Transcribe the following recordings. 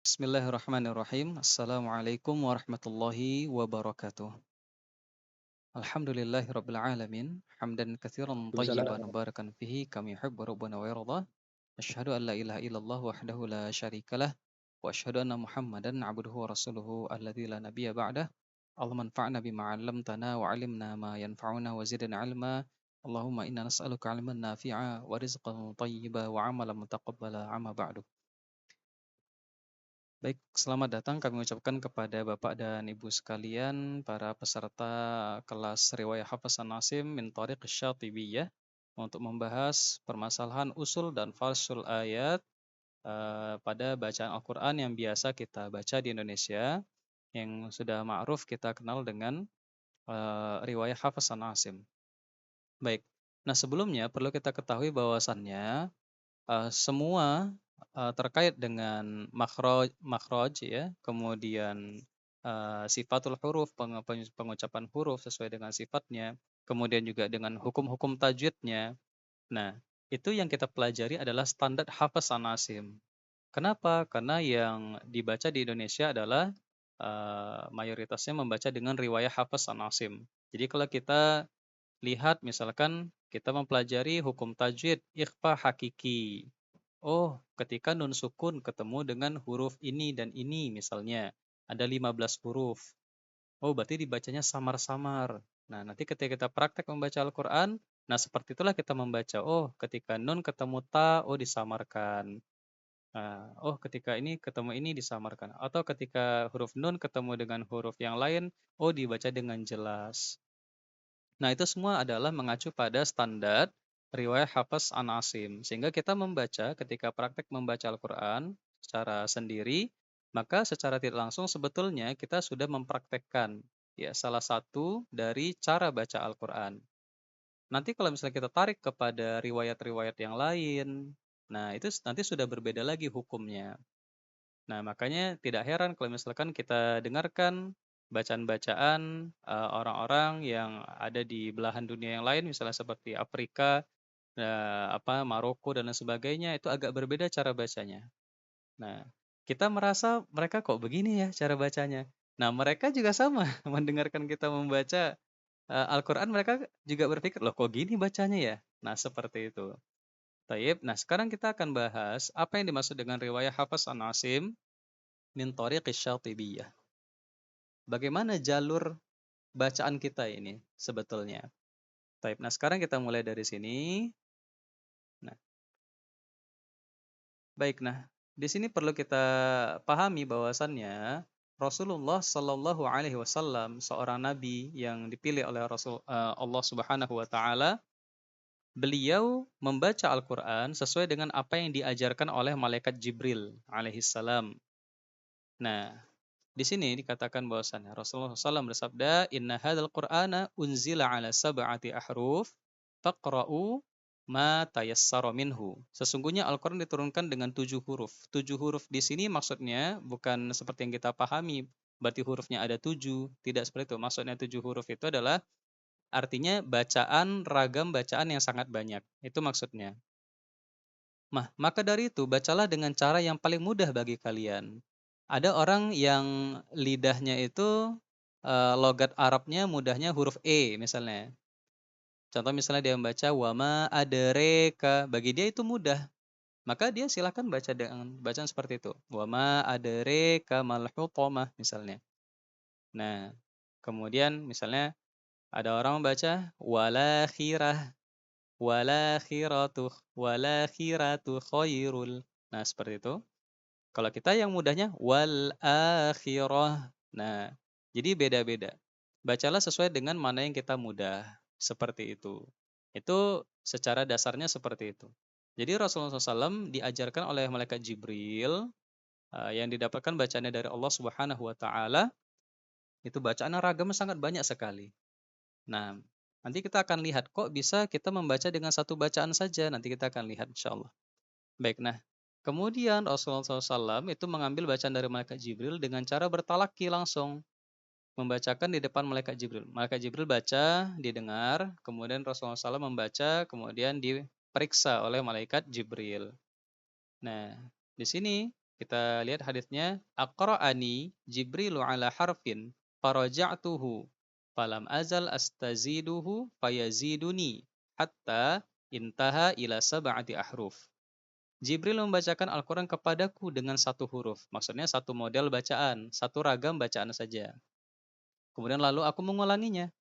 Bismillahirrahmanirrahim. Assalamualaikum warahmatullahi wabarakatuh. Alhamdulillahirabbil alamin. Hamdan katsiran thayyiban Waalaikumsalam. mubarakan fihi kama yuhibbu rabbuna wa yarda. Asyhadu an la ilaha illallah wahdahu la syarikalah wa asyhadu anna Muhammadan abduhu wa rasuluhu alladzi la nabiyya ba'dah. Allahumma anfa'na bima 'allamtana wa 'allimna ma yanfa'una wa zidna 'ilma. Allahumma inna nas'aluka 'ilman nafi'a wa rizqan thayyiba wa 'amalan mutaqabbala. Amma ba'du. Baik, selamat datang kami ucapkan kepada Bapak dan Ibu sekalian, para peserta kelas Riwayah Hafasan Nasim min Thariq Syatibiyah untuk membahas permasalahan usul dan falsul ayat pada bacaan Al-Quran yang biasa kita baca di Indonesia, yang sudah ma'ruf kita kenal dengan Riwayah Hafasan Nasim. Baik, nah sebelumnya perlu kita ketahui bahwasannya semua terkait dengan makhraj ya, kemudian sifatul huruf, pengucapan huruf sesuai dengan sifatnya, kemudian juga dengan hukum-hukum tajwidnya. Nah, itu yang kita pelajari adalah standar hafaz an Nasim. Kenapa? Karena yang dibaca di Indonesia adalah mayoritasnya membaca dengan riwayah hafaz an Nasim. Jadi kalau kita lihat misalkan kita mempelajari hukum tajwid ikhfa hakiki. Oh, ketika nun sukun ketemu dengan huruf ini dan ini misalnya, ada 15 huruf. Oh, berarti dibacanya samar-samar. Nah, nanti ketika kita praktek membaca Al-Quran, nah seperti itulah kita membaca. Oh, ketika nun ketemu ta, oh disamarkan. Nah, oh ketika ini ketemu ini disamarkan. Atau ketika huruf nun ketemu dengan huruf yang lain, oh dibaca dengan jelas. Nah, itu semua adalah mengacu pada standar riwayat Hafs an Asim. Sehingga kita membaca ketika praktek membaca Al-Quran secara sendiri, maka secara tidak langsung sebetulnya kita sudah mempraktekkan ya salah satu dari cara baca Al-Quran. Nanti kalau misalnya kita tarik kepada riwayat-riwayat yang lain, nah itu nanti sudah berbeda lagi hukumnya. Nah, makanya tidak heran kalau misalkan kita dengarkan bacaan-bacaan orang-orang yang ada di belahan dunia yang lain, misalnya seperti Afrika, Maroko dan lain sebagainya, itu agak berbeda cara bacanya. Nah, kita merasa mereka kok begini ya cara bacanya. Nah, mereka juga sama mendengarkan kita membaca Al-Quran, mereka juga berpikir, loh kok gini bacanya ya? Nah, seperti itu. Taib. Nah, sekarang kita akan bahas apa yang dimaksud dengan riwayat Hafs an Asim min thariqis Syatibiyah. Bagaimana jalur bacaan kita ini sebetulnya? Baik, nah sekarang kita mulai dari sini. Nah, baik, nah di sini perlu kita pahami bahwasannya Rasulullah Shallallahu Alaihi Wasallam seorang nabi yang dipilih oleh Allah Subhanahu Wa Taala. Beliau membaca Al-Quran sesuai dengan apa yang diajarkan oleh malaikat Jibril alaihissalam. Nah, di sini dikatakan bahwasannya Rasulullah SAW bersabda, "Inna hadzal Qur'ana unzila ala sab'ati ahruf, faqra'u ma tayassara minhu." Sesungguhnya Al-Qur'an diturunkan dengan 7 huruf. 7 huruf di sini maksudnya bukan seperti yang kita pahami, berarti hurufnya ada 7. Tidak seperti itu. Maksudnya 7 huruf itu adalah artinya bacaan, ragam bacaan yang sangat banyak. Itu maksudnya. Maka dari itu, bacalah dengan cara yang paling mudah bagi kalian. Ada orang yang lidahnya itu logat Arabnya mudahnya huruf E misalnya. Contoh misalnya dia membaca wama adereka, bagi dia itu mudah. Maka dia silakan baca dengan bacaan seperti itu. Wama adereka malhutomah misalnya. Nah, kemudian misalnya ada orang membaca walakhirah, walakhiratu khairul. Nah, seperti itu. Kalau kita yang mudahnya wal akhirah. Nah, jadi beda-beda. Bacalah sesuai dengan mana yang kita mudah. Seperti itu. Itu secara dasarnya seperti itu. Jadi Rasulullah SAW diajarkan oleh malaikat Jibril yang didapatkan bacaannya dari Allah Subhanahu wa taala, itu bacaannya ragam sangat banyak sekali. Nah, nanti kita akan lihat kok bisa kita membaca dengan satu bacaan saja. Nanti kita akan lihat insyaallah. Baik, nah kemudian Rasulullah SAW itu mengambil bacaan dari malaikat Jibril dengan cara bertalaki langsung. Membacakan di depan malaikat Jibril. Malaikat Jibril baca, didengar, kemudian Rasulullah SAW membaca, kemudian diperiksa oleh malaikat Jibril. Nah, di sini Kita lihat hadisnya, aqra'ani Jibrilu ala harfin faraja'tuhu falam azal astaziduhu fayaziduni hatta intaha ila sab'ati ahruf. Jibril membacakan Al-Quran kepadaku dengan satu huruf. Maksudnya satu model bacaan, satu ragam bacaan saja. Kemudian lalu aku mengulanginya.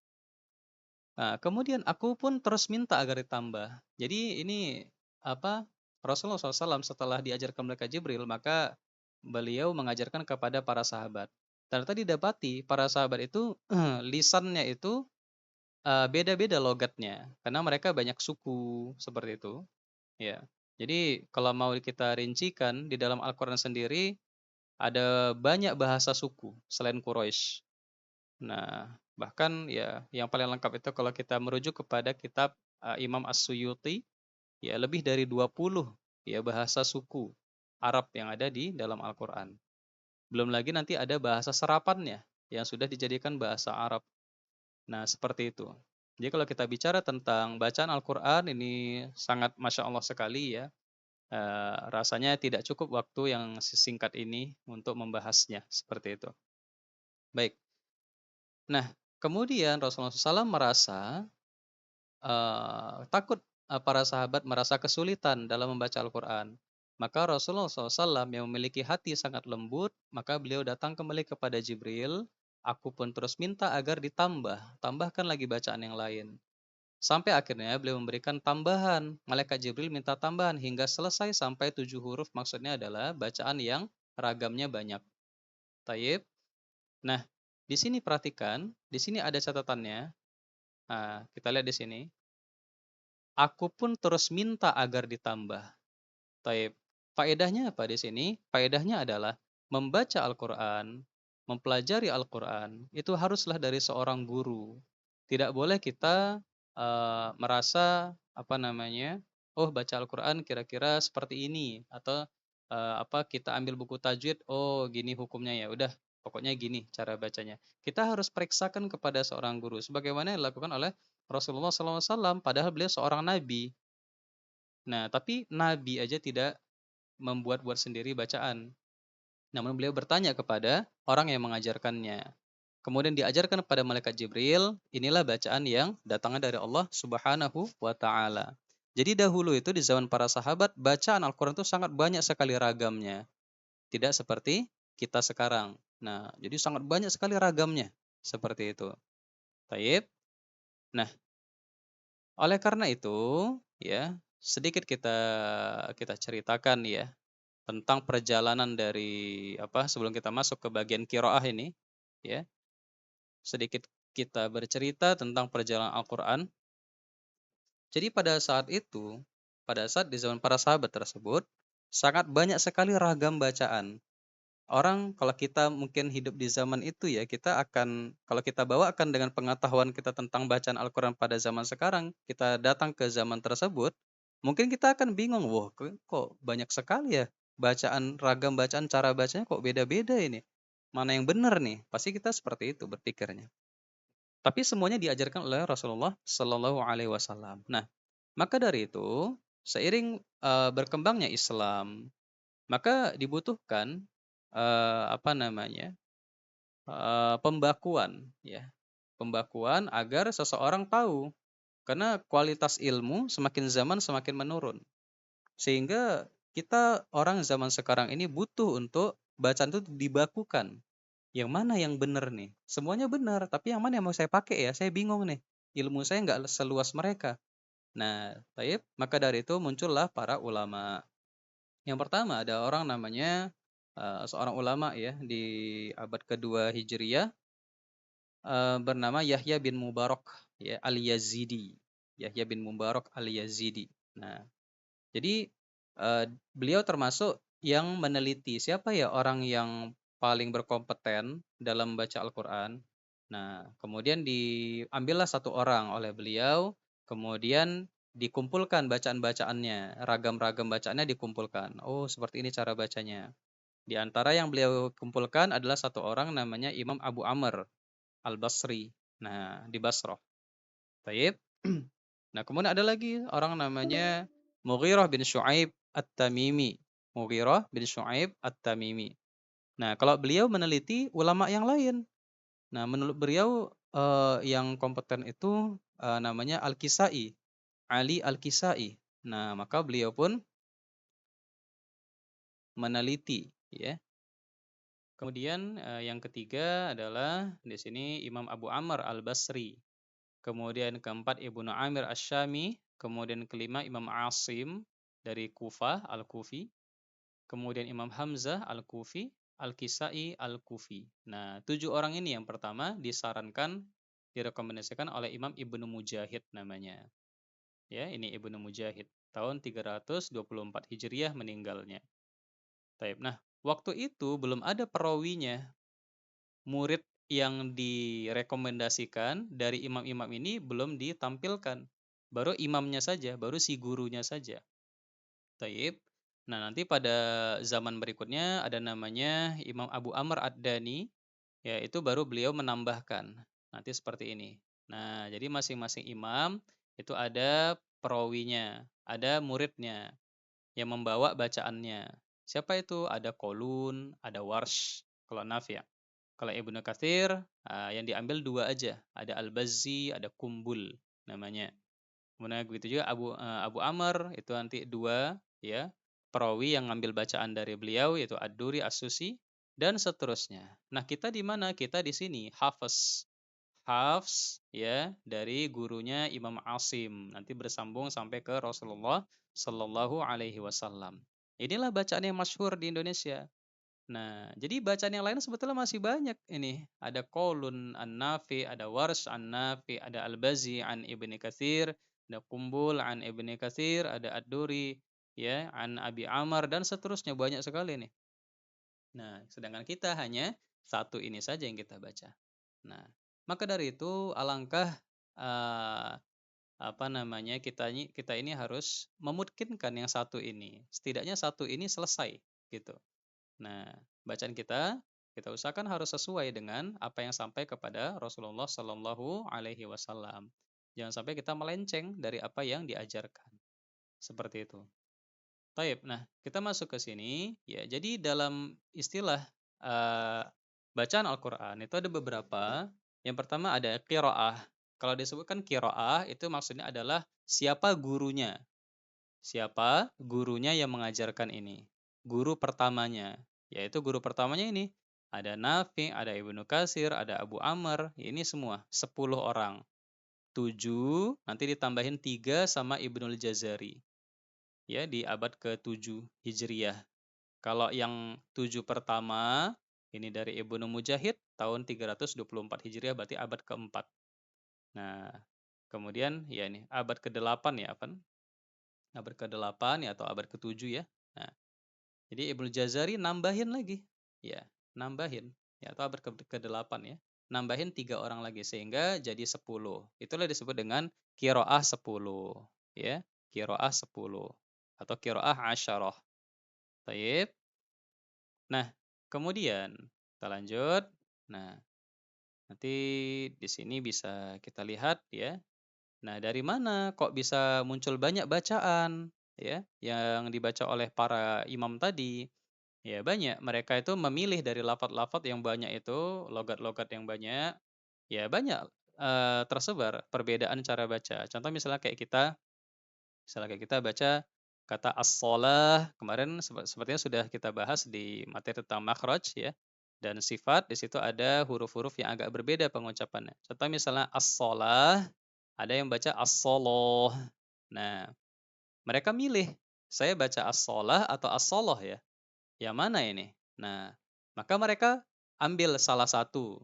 Nah, kemudian aku pun terus minta agar ditambah. Jadi ini apa? Rasulullah SAW setelah diajarkan malaikat Jibril, maka beliau mengajarkan kepada para sahabat. Ternyata didapati para sahabat itu lisannya itu beda-beda logatnya, karena mereka banyak suku seperti itu. Ya. Jadi kalau mau kita rincikan di dalam Al-Quran sendiri ada banyak bahasa suku selain Quraisy. Nah, bahkan ya yang paling lengkap itu kalau kita merujuk kepada kitab Imam As-Suyuti, ya lebih dari 20 ya bahasa suku Arab yang ada di dalam Al-Qur'an. Belum lagi nanti ada bahasa serapannya yang sudah dijadikan bahasa Arab. Nah, seperti itu. Jadi kalau kita bicara tentang bacaan Al-Qur'an ini sangat Masya Allah sekali ya. Rasanya tidak cukup waktu yang sesingkat ini untuk membahasnya, seperti itu. Baik. Nah, kemudian Rasulullah SAW merasa takut para sahabat merasa kesulitan dalam membaca Al-Quran. Maka Rasulullah SAW yang memiliki hati sangat lembut, maka beliau datang kembali kepada Jibril. Aku pun terus minta agar tambahkan lagi bacaan yang lain. Sampai akhirnya beliau memberikan tambahan. Malaikat Jibril minta tambahan hingga selesai sampai 7 huruf. Maksudnya adalah bacaan yang ragamnya banyak. Taib. Nah, di sini perhatikan, di sini ada catatannya. Nah, kita lihat di sini. Aku pun terus minta agar ditambah. Taib. Faedahnya apa di sini? Faedahnya adalah membaca Al-Quran, mempelajari Al-Quran, itu haruslah dari seorang guru. Tidak boleh kita merasa apa namanya, oh baca Al-Quran kira-kira seperti ini atau apa kita ambil buku tajwid, oh gini hukumnya ya, udah pokoknya gini cara bacanya. Kita harus periksakan kepada seorang guru, sebagaimana yang dilakukan oleh Rasulullah SAW, padahal beliau seorang nabi. Nah, tapi nabi aja tidak membuat-buat sendiri bacaan. Namun beliau bertanya kepada orang yang mengajarkannya. Kemudian diajarkan kepada malaikat Jibril, inilah bacaan yang datangnya dari Allah Subhanahu wa taala. Jadi dahulu itu di zaman para sahabat, bacaan Al-Qur'an itu sangat banyak sekali ragamnya. Tidak seperti kita sekarang. Nah, jadi sangat banyak sekali ragamnya. Seperti itu. Taib. Nah, oleh karena itu, ya, sedikit kita kita ceritakan ya tentang perjalanan dari apa sebelum kita masuk ke bagian qiraah ini, ya. Sedikit kita bercerita tentang perjalanan Al-Qur'an. Jadi pada saat di zaman para sahabat tersebut, sangat banyak sekali ragam bacaan. Orang kalau kita mungkin hidup di zaman itu ya, kita akan kalau kita bawakan dengan pengetahuan kita tentang bacaan Al-Qur'an pada zaman sekarang, kita datang ke zaman tersebut, mungkin kita akan bingung, wah kok banyak sekali ya bacaan, ragam bacaan, cara bacanya kok beda-beda ini. Mana yang benar nih? Pasti kita seperti itu berpikirnya. Tapi semuanya diajarkan oleh Rasulullah Shallallahu Alaihi Wasallam. Nah, maka dari itu, seiring berkembangnya Islam, maka dibutuhkan apa namanya pembakuan, ya, pembakuan agar seseorang tahu, karena kualitas ilmu semakin zaman semakin menurun, sehingga kita orang zaman sekarang ini butuh untuk bacaan itu dibakukan. Yang mana yang benar nih? Semuanya benar, tapi yang mana yang mau saya pakai ya? Saya bingung nih. Ilmu saya nggak seluas mereka. Nah, taib, maka dari itu muncullah para ulama. Yang pertama ada orang namanya seorang ulama ya di abad kedua Hijriyah bernama Yahya bin Mubarak ya Al-Yazidi. Yahya bin Mubarak Al-Yazidi. Nah, jadi beliau termasuk yang meneliti siapa ya orang yang paling berkompeten dalam membaca Al-Qur'an. Nah, kemudian diambillah satu orang oleh beliau, kemudian dikumpulkan bacaan-bacaannya, ragam-ragam bacaannya dikumpulkan. Oh, seperti ini cara bacanya. Di antara yang beliau kumpulkan adalah satu orang namanya Imam Abu Amr Al-Basri. Nah, di Basrah. Baik. Nah, kemudian ada lagi orang namanya Mughirah bin Syuaib At-Tamimi. Mughirah bin Syu'aib At-Tamimi. Nah, kalau beliau meneliti ulama yang lain. Nah, menurut beliau yang kompeten itu namanya Al-Kisai, Ali Al-Kisai. Nah, maka beliau pun meneliti, ya. Kemudian yang ketiga adalah di sini Imam Abu Amr Al-Basri. Kemudian keempat Ibnu Amir Asy-Syami, kemudian kelima Imam Asim dari Kufah Al-Kufi, kemudian Imam Hamzah Al-Kufi, Al-Kisai Al-Kufi. Nah, 7 orang ini yang pertama disarankan, direkomendasikan oleh Imam Ibnu Mujahid namanya. Ya, ini Ibnu Mujahid. Tahun 324 Hijriah meninggalnya. Taib. Nah, waktu itu belum ada perawinya. Murid yang direkomendasikan dari imam-imam ini belum ditampilkan. Baru imamnya saja, baru si gurunya saja. Taib. Nah, nanti pada zaman berikutnya ada namanya Imam Abu Amr Ad-Dani, yaitu baru beliau menambahkan. Nanti seperti ini. Nah, jadi masing-masing imam itu ada perawinya, ada muridnya yang membawa bacaannya. Siapa itu? Ada Qalun, ada Warsh, kalau Nafi'. Kalau Ibnu Katsir yang diambil 2 aja, ada Al-Bazzi, ada Kumbul namanya. Kemudian begitu juga Abu Amr itu nanti 2, ya. Perawi yang ngambil bacaan dari beliau yaitu Ad-Duri, As-Susi dan seterusnya. Nah, kita di mana? Kita di sini Hafiz. Hafs, ya, dari gurunya Imam Asim, nanti bersambung sampai ke Rasulullah Shallallahu alaihi wasallam. Inilah bacaan yang masyhur di Indonesia. Nah, jadi bacaan yang lain sebetulnya masih banyak ini. Ada Qaulun An-Nafi, ada Warsh An-Nafi, ada Al-Bazi an Ibni Katsir, ada Kumbul an Ibni Katsir, ada Ad-Duri, ya, an Abi Amr dan seterusnya, banyak sekali nih. Nah, sedangkan kita hanya satu ini saja yang kita baca. Nah, maka dari itu alangkah eh, apa namanya kita ini harus memungkinkan yang satu ini. Setidaknya satu ini selesai gitu. Nah, bacaan kita usahakan harus sesuai dengan apa yang sampai kepada Rasulullah Shallallahu alaihi wasallam. Jangan sampai kita melenceng dari apa yang diajarkan. Seperti itu. Taib. Nah, kita masuk ke sini ya. Jadi dalam istilah uh, bacaan Al-Qur'an itu ada beberapa. Yang pertama ada qiraah. Kalau disebutkan qiraah itu maksudnya adalah siapa gurunya. Siapa gurunya yang mengajarkan ini? Guru pertamanya. Yaitu guru pertamanya ini ada Nafi, ada Ibnu Katsir, ada Abu Amr, ini semua 10 orang. 7 nanti ditambahin 3 sama Ibnul Jazari. Ya, di abad ke-7 Hijriah. Kalau yang 7 pertama ini dari Ibnu Mujahid tahun 324 Hijriah, berarti abad ke-4. Nah, kemudian ya ini abad ke-8 ya, apa? Abad ke-8 ya atau abad ke-7 ya. Nah, jadi Ibnu Jazari nambahin lagi. Ya, nambahin ya atau abad ke-8 ya. Nambahin 3 orang lagi sehingga jadi 10. Itulah disebut dengan qiraah 10, ya. Qiraah 10 atau qiraah asyarah. Baik. Nah, kemudian kita lanjut. Nah, nanti di sini bisa kita lihat ya. Nah, dari mana kok bisa muncul banyak bacaan ya yang dibaca oleh para imam tadi? Ya, banyak. Mereka itu memilih dari lafaz-lafaz yang banyak itu, logat-logat yang banyak. Ya, banyak tersebar perbedaan cara baca. Contoh misalnya kayak kita baca kata as-shalah, kemarin sepertinya sudah kita bahas di materi tentang makhraj ya. Dan sifat di situ ada huruf-huruf yang agak berbeda pengucapannya. Contoh misalnya as-shalah, ada yang baca as-shaloh. Nah, mereka milih, saya baca as-shalah atau as-shaloh ya. Yang mana ini? Nah, maka mereka ambil salah satu.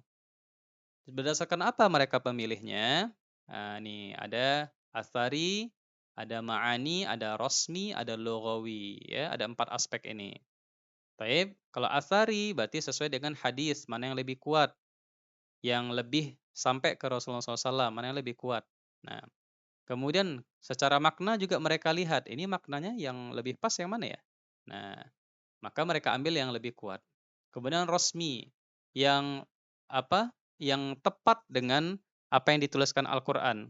Berdasarkan apa mereka pemilihnya? Nah, nih ada athari, ada ma'ani, ada rosmi, ada lughawi, ya, ada 4 aspek ini. Baik, kalau athari berarti sesuai dengan hadis, mana yang lebih kuat, yang lebih sampai ke Rasulullah SAW, mana yang lebih kuat. Nah, kemudian secara makna juga mereka lihat, ini maknanya yang lebih pas yang mana ya? Nah, maka mereka ambil yang lebih kuat. Kemudian rosmi, yang apa? Yang tepat dengan apa yang dituliskan Al-Qur'an.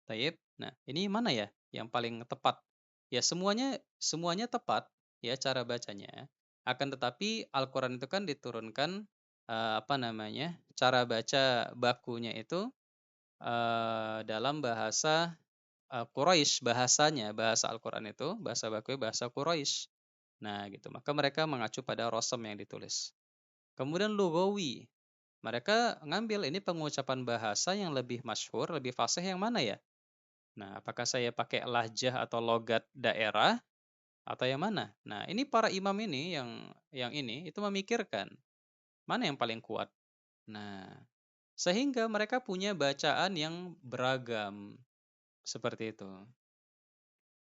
Taib. Nah, ini mana ya yang paling tepat? Ya semuanya semuanya tepat. ya cara bacanya. Akan tetapi Al-Qur'an itu kan diturunkan, apa namanya, cara baca bakunya itu, dalam bahasa, Quraisy, bahasa Al-Qur'an itu, bahasa bakunya bahasa Quraisy. Nah gitu, maka mereka mengacu pada rasam yang ditulis. Kemudian lughawi, mereka ngambil ini pengucapan bahasa yang lebih masyhur, lebih fasih yang mana ya? Nah, apakah saya pakai lahjah atau logat daerah atau yang mana? Nah, ini para imam ini yang ini itu memikirkan mana yang paling kuat. Nah, sehingga mereka punya bacaan yang beragam seperti itu.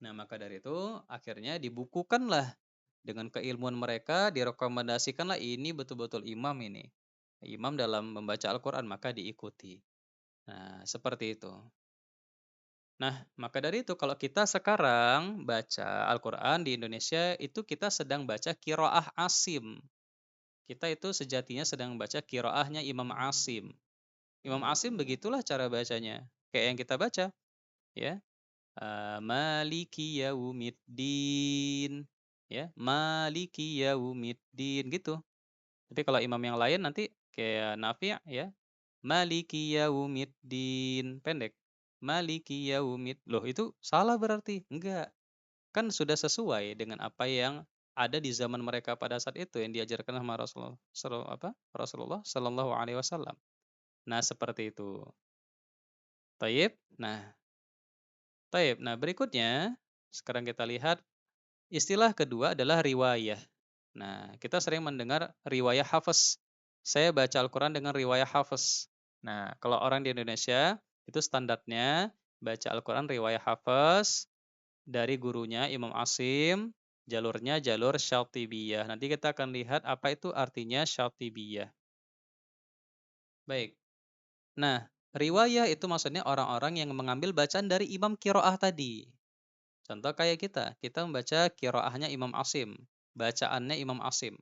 Nah, maka dari itu akhirnya dibukukanlah dengan keilmuan mereka, direkomendasikanlah ini betul-betul imam ini. Imam dalam membaca Al-Qur'an maka diikuti. Nah, seperti itu. Nah, maka dari itu kalau kita sekarang baca Al-Quran di Indonesia itu kita sedang baca kiroah Asim. Kita itu sejatinya sedang baca kiroahnya Imam Asim. Imam Asim begitulah cara bacanya. Kayak yang kita baca, ya. Maliki yaumiddin. Ya, Maliki yaumiddin gitu. Tapi kalau imam yang lain nanti kayak Nafi' ya, Maliki yaumiddin, pendek. Maliki yaumid. Loh, itu salah berarti? Enggak. Kan sudah sesuai dengan apa yang ada di zaman mereka pada saat itu yang diajarkan sama Rasulullah Sallallahu Alaihi Wasallam. Nah, seperti itu. Taib. Nah, berikutnya sekarang kita lihat istilah kedua adalah riwayah. Nah, kita sering mendengar riwayah hafaz. Saya baca Al-Quran dengan riwayah hafaz. Nah, kalau orang di Indonesia, itu standarnya baca Al-Quran riwayah hafaz dari gurunya Imam Asim, jalurnya jalur Syatibiyah. Nanti kita akan lihat apa itu artinya Syatibiyah. Baik. Nah, riwayah itu maksudnya orang-orang yang mengambil bacaan dari Imam Kiro'ah tadi. Contoh kayak kita membaca Kiro'ahnya Imam Asim, bacaannya Imam Asim.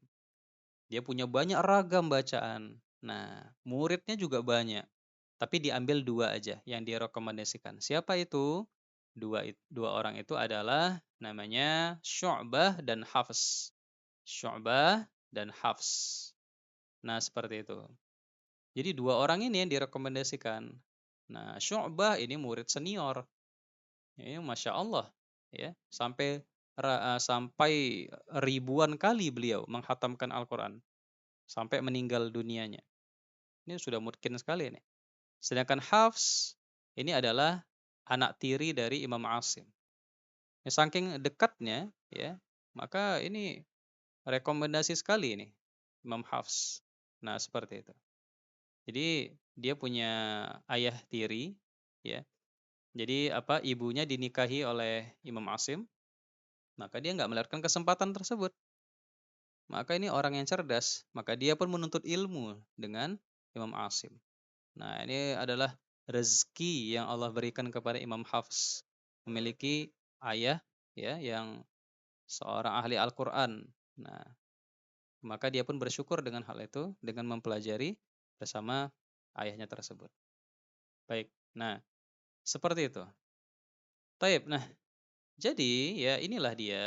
Dia punya banyak ragam bacaan. Nah, muridnya juga banyak. Tapi diambil dua aja yang direkomendasikan. Siapa itu? Dua orang itu adalah namanya Syu'bah dan Hafs. Syu'bah dan Hafs. Nah, seperti itu. Jadi dua orang ini yang direkomendasikan. Nah, Syu'bah ini murid senior. Ya, Masya Allah. Ya, sampai ribuan kali beliau menghatamkan Al-Quran. Sampai meninggal dunianya. Ini sudah mungkin sekali nih. Sedangkan Hafs ini adalah anak tiri dari Imam Asim. Ya, saking dekatnya, ya, maka ini rekomendasi sekali ini Imam Hafs. Nah, seperti itu. Jadi dia punya ayah tiri, ya. Jadi apa ibunya dinikahi oleh Imam Asim, maka dia nggak melewatkan kesempatan tersebut. Maka ini orang yang cerdas, maka dia pun menuntut ilmu dengan Imam Asim. Nah, ini adalah rezeki yang Allah berikan kepada Imam Hafs, memiliki ayah ya yang seorang ahli Al-Qur'an. Nah, maka dia pun bersyukur dengan hal itu dengan mempelajari bersama ayahnya tersebut. Baik. Nah, seperti itu. Taib. Nah, jadi ya inilah dia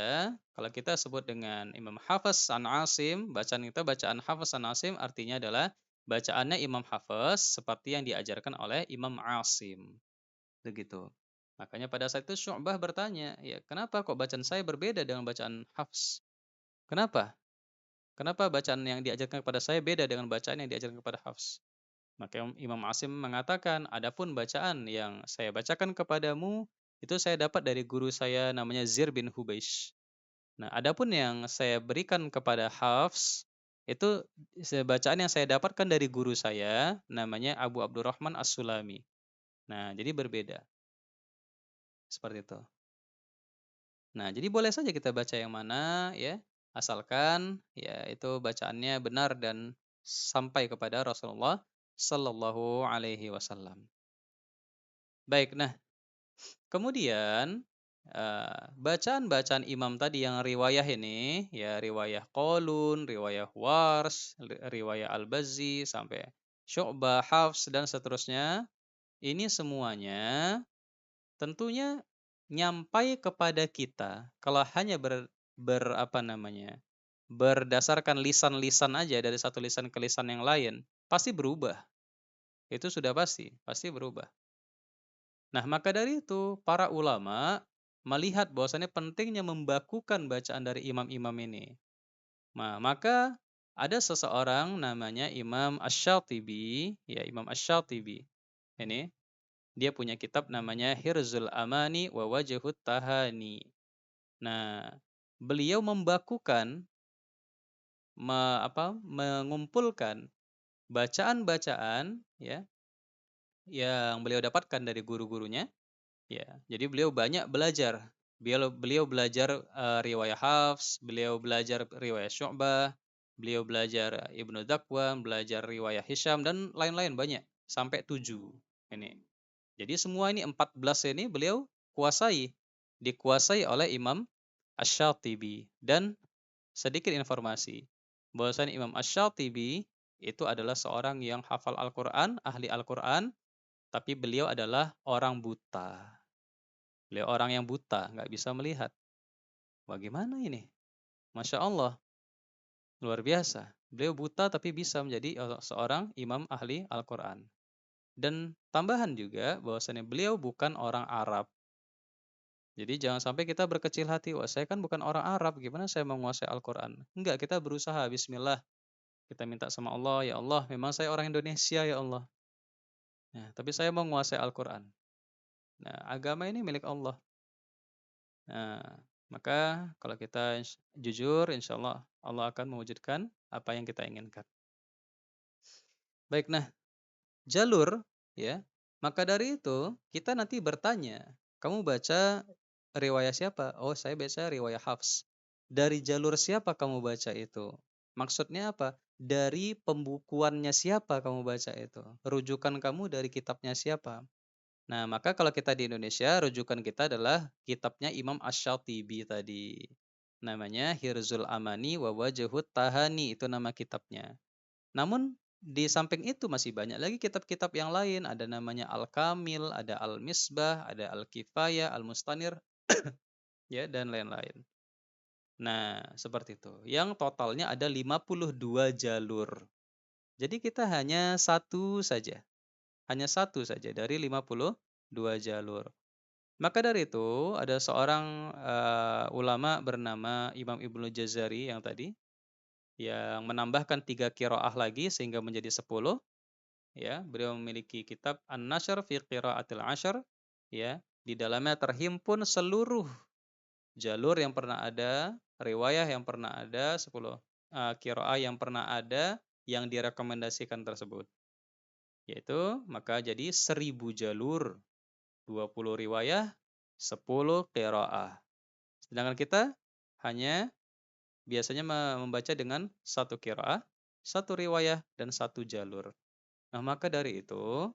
kalau kita sebut dengan Imam Hafiz an Asim, bacaan Hafiz an Asim artinya adalah bacaannya Imam Hafiz seperti yang diajarkan oleh Imam Asim. Begitu. Makanya pada saat itu Syu'bah bertanya, ya kenapa kok bacaan saya berbeda dengan bacaan Hafs? Kenapa? Kenapa bacaan yang diajarkan kepada saya beda dengan bacaan yang diajarkan kepada Hafs? Maka Imam Asim mengatakan, adapun bacaan yang saya bacakan kepadamu, itu saya dapat dari guru saya namanya Zir bin Hubeish. Nah, adapun yang saya berikan kepada Hafs, itu bacaan yang saya dapatkan dari guru saya, namanya Abu Abdurrahman As-Sulami. Nah, jadi berbeda. Seperti itu. Nah, jadi boleh saja kita baca yang mana ya, asalkan ya itu bacaannya benar dan sampai kepada Rasulullah Sallallahu Alaihi Wasallam. Baik, nah kemudian bacaan-bacaan imam tadi yang riwayah ini, ya riwayah Qalun, riwayah Wars, riwayah Al-Bazzi sampai Syu'bah, Hafs dan seterusnya, ini semuanya tentunya nyampai kepada kita kalau hanya berdasarkan lisan-lisan aja dari satu lisan ke lisan yang lain, pasti berubah. Itu sudah pasti berubah. Nah, maka dari itu para ulama melihat bahwasannya pentingnya membakukan bacaan dari imam-imam ini. Nah, maka ada seseorang namanya Imam Asy-Syatibi, ya Imam Asy-Syatibi. Ini dia punya kitab namanya Hirzul Amani wa Wajhut Tahani. Nah, beliau membakukan mengumpulkan bacaan-bacaan ya yang beliau dapatkan dari guru-gurunya. Ya, jadi beliau banyak belajar. Beliau belajar riwayat Hafs, beliau belajar riwayat Syu'bah, beliau belajar Ibnu Dzakwan, belajar riwayat Hisham dan lain-lain banyak sampai 7 ini. Jadi semua ini 14 ini beliau kuasai, dikuasai oleh Imam Asy-Syatibi. Dan sedikit informasi, bahwasanya Imam Asy-Syatibi itu adalah seorang yang hafal Al-Qur'an, ahli Al-Qur'an, tapi beliau adalah orang buta. Beliau orang yang buta, nggak bisa melihat. Bagaimana ini? Masya Allah, luar biasa. Beliau buta tapi bisa menjadi seorang imam ahli Al-Quran. Dan tambahan juga bahwasannya beliau bukan orang Arab. Jadi jangan sampai kita berkecil hati, wah saya kan bukan orang Arab, gimana saya menguasai Al-Quran? Enggak, kita berusaha, bismillah. Kita minta sama Allah, ya Allah, memang saya orang Indonesia ya Allah. Nah, tapi saya mau menguasai Al-Quran. Nah, agama ini milik Allah. Nah, maka kalau kita jujur, insya Allah Allah akan mewujudkan apa yang kita inginkan. Baik, nah jalur ya. Maka dari itu kita nanti bertanya, kamu baca riwayat siapa? Oh, saya baca riwayat Hafs. Dari jalur siapa kamu baca itu? Maksudnya apa? Dari pembukuannya siapa kamu baca itu? Rujukan kamu dari kitabnya siapa? Nah, maka kalau kita di Indonesia, rujukan kita adalah kitabnya Imam Asy-Syatibi tadi. Namanya Hirzul Amani wa Wajhut Tahani, itu nama kitabnya. Namun di samping itu masih banyak lagi kitab-kitab yang lain, ada namanya Al-Kamil, ada Al-Misbah, ada Al-Kifayah, Al-Mustanir, ya dan lain-lain. Nah, seperti itu. Yang totalnya ada 52 jalur. Jadi kita hanya satu saja. Hanya satu saja dari 52 jalur. Maka dari itu ada seorang ulama bernama Imam Ibnu Jazari yang tadi yang menambahkan 3 qiraah lagi sehingga menjadi 10 ya. Beliau memiliki kitab An-Nashr fi Qiraatil Ashr ya. Di dalamnya terhimpun seluruh jalur yang pernah ada, riwayah yang pernah ada, 10 qiraah yang pernah ada yang direkomendasikan tersebut. Yaitu maka jadi 1000 jalur, 20 riwayah, 10 qiraah. Sedangkan kita hanya biasanya membaca dengan satu qiraah, satu riwayah, dan satu jalur. Nah, maka dari itu,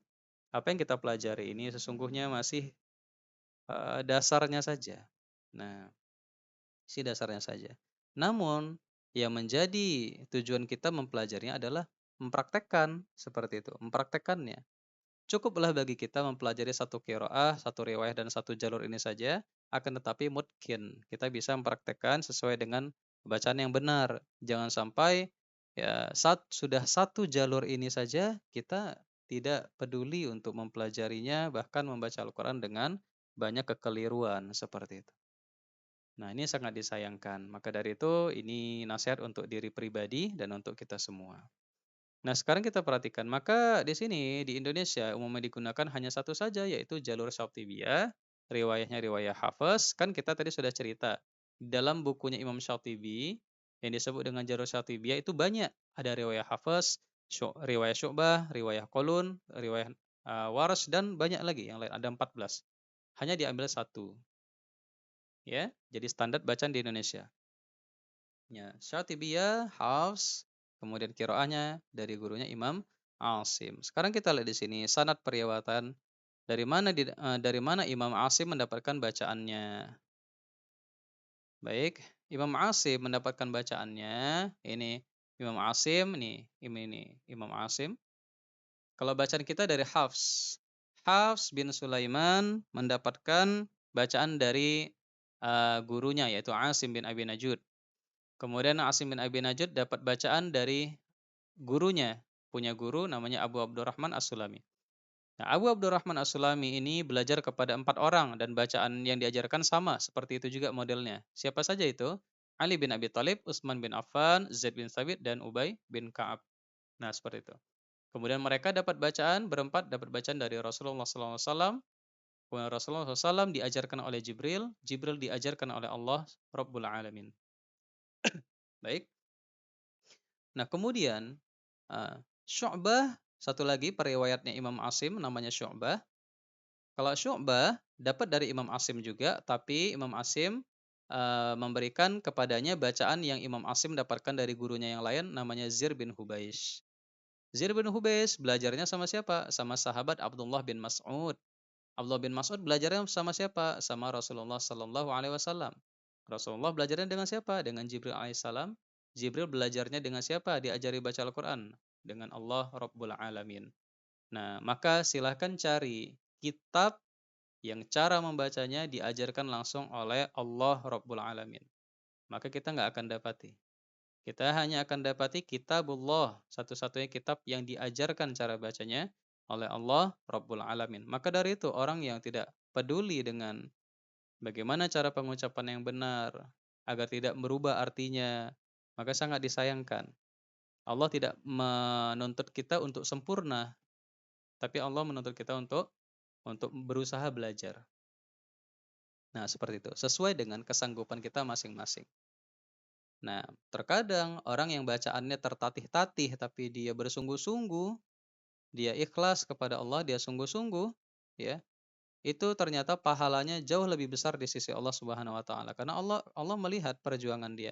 apa yang kita pelajari ini sesungguhnya masih dasarnya saja. Nah, dasarnya saja. Namun, yang menjadi tujuan kita mempelajarinya adalah mempraktekkan seperti itu, mempraktekkannya. Cukuplah bagi kita mempelajari satu qiraah, satu riwayah dan satu jalur ini saja, akan tetapi mungkin kita bisa mempraktekkan sesuai dengan bacaan yang benar. Jangan sampai ya sudah satu jalur ini saja kita tidak peduli untuk mempelajarinya, bahkan membaca Al-Quran dengan banyak kekeliruan seperti itu. Nah, ini sangat disayangkan. Maka dari itu ini nasihat untuk diri pribadi dan untuk kita semua. Nah, sekarang kita perhatikan, maka di sini di Indonesia umumnya digunakan hanya satu saja, yaitu jalur Syatibiyah, riwayahnya riwayah Hafs. Kan kita tadi sudah cerita, dalam bukunya Imam Syatibi yang disebut dengan jalur Syatibiyah itu banyak. Ada riwayah Hafs, riwayah Syu'bah, riwayah Qulun, riwayah Waras, dan banyak lagi yang lain, ada 14. Hanya diambil satu. Ya, jadi standar bacaan di Indonesia. Ya, Syatibiyah, Hafs, kemudian qiraahnya dari gurunya Imam Asim. Sekarang kita lihat di sini sanad periwayatan dari mana Imam Asim mendapatkan bacaannya. Baik, Imam Asim mendapatkan bacaannya. Ini Imam Asim ini Imam Asim. Kalau bacaan kita dari Hafs. Hafs bin Sulaiman mendapatkan bacaan dari gurunya yaitu Asim bin Abi Najud. Kemudian Asim bin Abi Najud dapat bacaan dari gurunya, punya guru namanya Abu Abdurrahman As-Sulami. Nah, Abu Abdurrahman As-Sulami ini belajar kepada 4 orang dan bacaan yang diajarkan sama seperti itu juga modelnya. Siapa saja itu? Ali bin Abi Thalib, Utsman bin Affan, Zaid bin Thabit, dan Ubay bin Ka'ab. Nah, seperti itu. Kemudian mereka dapat bacaan, berempat dapat bacaan dari Rasulullah SAW. Kemudian Rasulullah SAW diajarkan oleh Jibril, Jibril diajarkan oleh Allah Rabbul Alamin. Baik. Nah, kemudian Syu'bah, satu lagi periwayatnya Imam Asim namanya Syu'bah. Kalau Syu'bah dapat dari Imam Asim juga, tapi Imam Asim memberikan kepadanya bacaan yang Imam Asim dapatkan dari gurunya yang lain namanya Zir bin Hubaish. Zir bin Hubaish belajarnya sama siapa? Sama sahabat Abdullah bin Mas'ud. Abdullah bin Mas'ud belajarnya sama siapa? Sama Rasulullah Sallallahu Alaihi Wasallam. Rasulullah belajarnya dengan siapa? Dengan Jibril alaihissalam. Jibril belajarnya dengan siapa? Diajari baca Al-Quran. Dengan Allah Rabbul Alamin. Nah, maka silahkan cari kitab yang cara membacanya diajarkan langsung oleh Allah Rabbul Alamin. Maka kita nggak akan dapati. Kita hanya akan dapati kitabullah, satu-satunya kitab yang diajarkan cara bacanya oleh Allah Rabbul Alamin. Maka dari itu orang yang tidak peduli dengan bagaimana cara pengucapan yang benar, agar tidak merubah artinya, maka sangat disayangkan. Allah tidak menuntut kita untuk sempurna, tapi Allah menuntut kita untuk berusaha belajar. Nah, seperti itu, sesuai dengan kesanggupan kita masing-masing. Nah, terkadang orang yang bacaannya tertatih-tatih tapi dia bersungguh-sungguh, dia ikhlas kepada Allah, dia sungguh-sungguh, ya, itu ternyata pahalanya jauh lebih besar di sisi Allah Subhanahu wa taala karena Allah melihat perjuangan dia.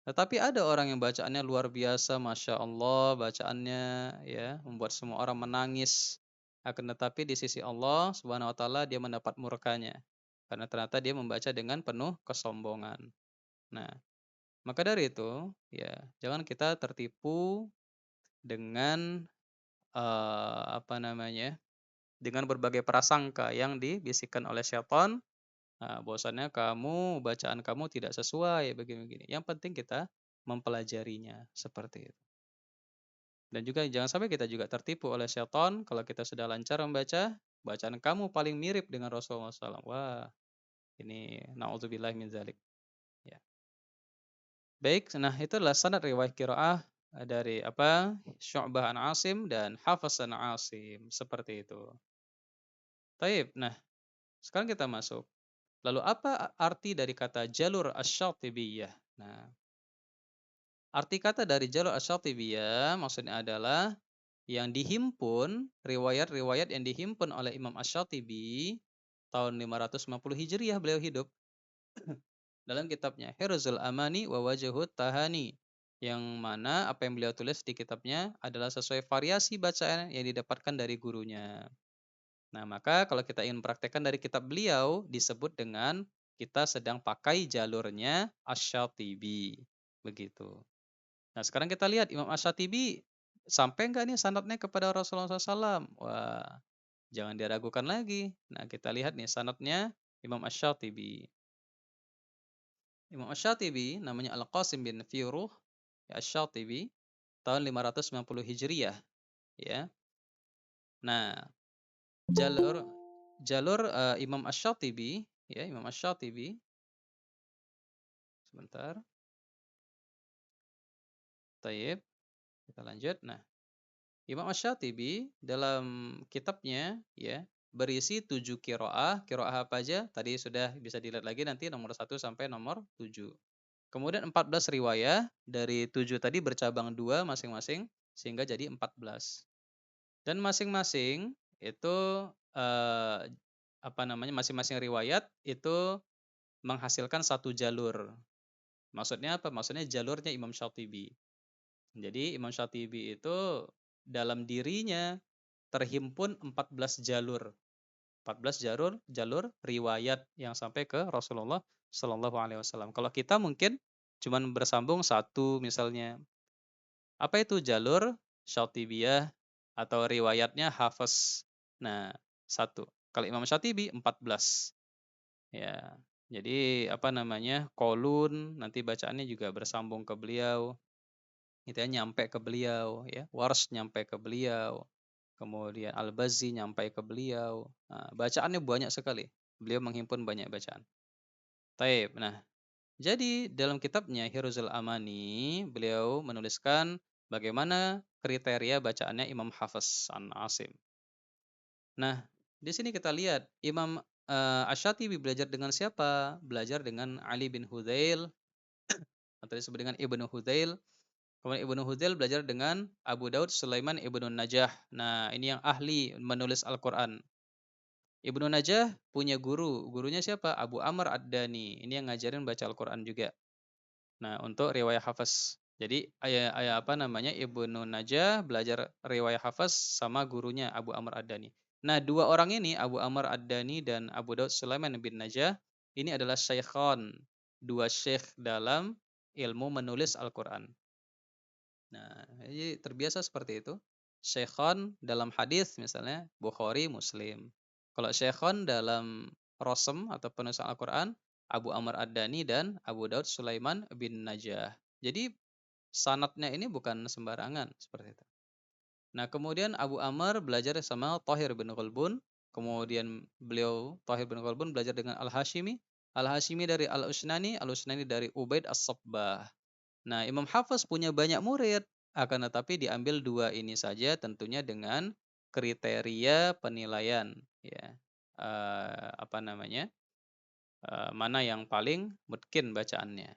Tetapi ada orang yang bacaannya luar biasa, Masya Allah, bacaannya ya membuat semua orang menangis. Akan tetapi di sisi Allah Subhanahu wa taala dia mendapat murkanya. Karena ternyata dia membaca dengan penuh kesombongan. Nah, maka dari itu, ya, jangan kita tertipu dengan apa namanya? Dengan berbagai prasangka yang dibisikkan oleh syaitan. Nah, bahwasannya bacaan kamu tidak sesuai begini-begini. Yang penting kita mempelajarinya seperti itu. Dan juga jangan sampai kita juga tertipu oleh syaitan kalau kita sudah lancar membaca, bacaan kamu paling mirip dengan Rasulullah SAW. Wah, ini naudzubillah min dzalik. Ya. Baik, nah itulah sanad riwayat qiraah dari Syu'bah an Asim dan Hafs an Asim, seperti itu. Taib. Nah, sekarang kita masuk. Lalu apa arti dari kata jalur asy-syatibiyah? Nah, arti kata dari jalur asy-syatibiyah maksudnya adalah yang dihimpun, riwayat-riwayat yang dihimpun oleh Imam Asy-Syatibi tahun 550 Hijriah beliau hidup dalam kitabnya Hirzul Amani wa Wajhut Tahani, yang mana apa yang beliau tulis di kitabnya adalah sesuai variasi bacaan yang didapatkan dari gurunya. Nah, maka kalau kita ingin mempraktekkan dari kitab beliau disebut dengan kita sedang pakai jalurnya Asy-Syatibi. Begitu. Nah, sekarang kita lihat Imam Asy-Syatibi sampai enggak nih sanadnya kepada Rasulullah SAW? Wah, jangan diragukan lagi. Nah, kita lihat nih sanadnya Imam Asy-Syatibi. Imam Asy-Syatibi namanya Al-Qasim bin Firuh Asy-Syatibi tahun 590 Hijriah, ya. Nah, jalur jalur Imam Asy-Syatibi, ya, Imam Asy-Syatibi. Sebentar. Taib. Kita lanjut. Nah, Imam Asy-Syatibi dalam kitabnya, ya, berisi 7 qiraah. Qiraah apa aja? Tadi sudah bisa dilihat lagi nanti nomor 1 sampai nomor 7. Kemudian 14 riwayah, dari 7 tadi bercabang 2 masing-masing sehingga jadi 14. Dan masing-masing itu masing-masing riwayat itu menghasilkan satu jalur. Maksudnya apa? Maksudnya jalurnya Imam Syatibi. Jadi Imam Syatibi itu dalam dirinya terhimpun 14 jalur. 14 jalur riwayat yang sampai ke Rasulullah Shallallahu alaihi wasallam. Kalau kita mungkin cuman bersambung satu misalnya. Apa itu jalur Syatibiyah atau riwayatnya Hafiz? Nah, satu. Kalau Imam Syatibi 14. Ya. Jadi apa namanya, Qalun nanti bacaannya juga bersambung ke beliau, gitu ya, nyampe ke beliau ya. Warsh nyampe ke beliau. Kemudian Al-Bazzi nyampe ke beliau. Nah, bacaannya banyak sekali. Beliau menghimpun banyak bacaan. Taib. Nah, jadi dalam kitabnya Hiruzul Amani, beliau menuliskan bagaimana kriteria bacaannya Imam Hafiz An Asim. Nah, di sini kita lihat Imam Asy-Syatibi belajar dengan siapa? Belajar dengan Ali bin Hudzail atau disebut dengan Ibnu Hudzail. Kemudian Ibnu Hudzail belajar dengan Abu Daud Sulaiman Ibnu Najah. Nah, ini yang ahli menulis Al-Qur'an. Ibnu Najah punya guru. Gurunya siapa? Abu Amr Ad-Dani. Ini yang ngajarin baca Al-Qur'an juga. Nah, untuk riwayat Hafaz. Jadi ayah apa namanya Ibnu Najah belajar riwayat Hafaz sama gurunya Abu Amr Ad-Dani. Nah, dua orang ini Abu Amr Ad-Dani dan Abu Daud Sulaiman bin Najah ini adalah syaikhan, dua syekh dalam ilmu menulis Al-Qur'an. Nah, jadi terbiasa seperti itu. Syekhon dalam hadis misalnya Bukhari, Muslim. Kalau syekhon dalam rosem atau penulisan Al-Qur'an Abu Amr Ad-Dani dan Abu Daud Sulaiman bin Najah. Jadi sanatnya ini bukan sembarangan seperti itu. Nah, kemudian Abu Amr belajar sama Thahir bin Qalbun. Kemudian beliau Thahir bin Qalbun belajar dengan Al-Hashimi. Al-Hashimi dari Al-Usnani, Al-Usnani dari Ubaid As-Sabbah. Nah, Imam Hafiz punya banyak murid, akan tetapi diambil dua ini saja tentunya dengan kriteria penilaian ya. Apa namanya? Mana yang paling mungkin bacaannya.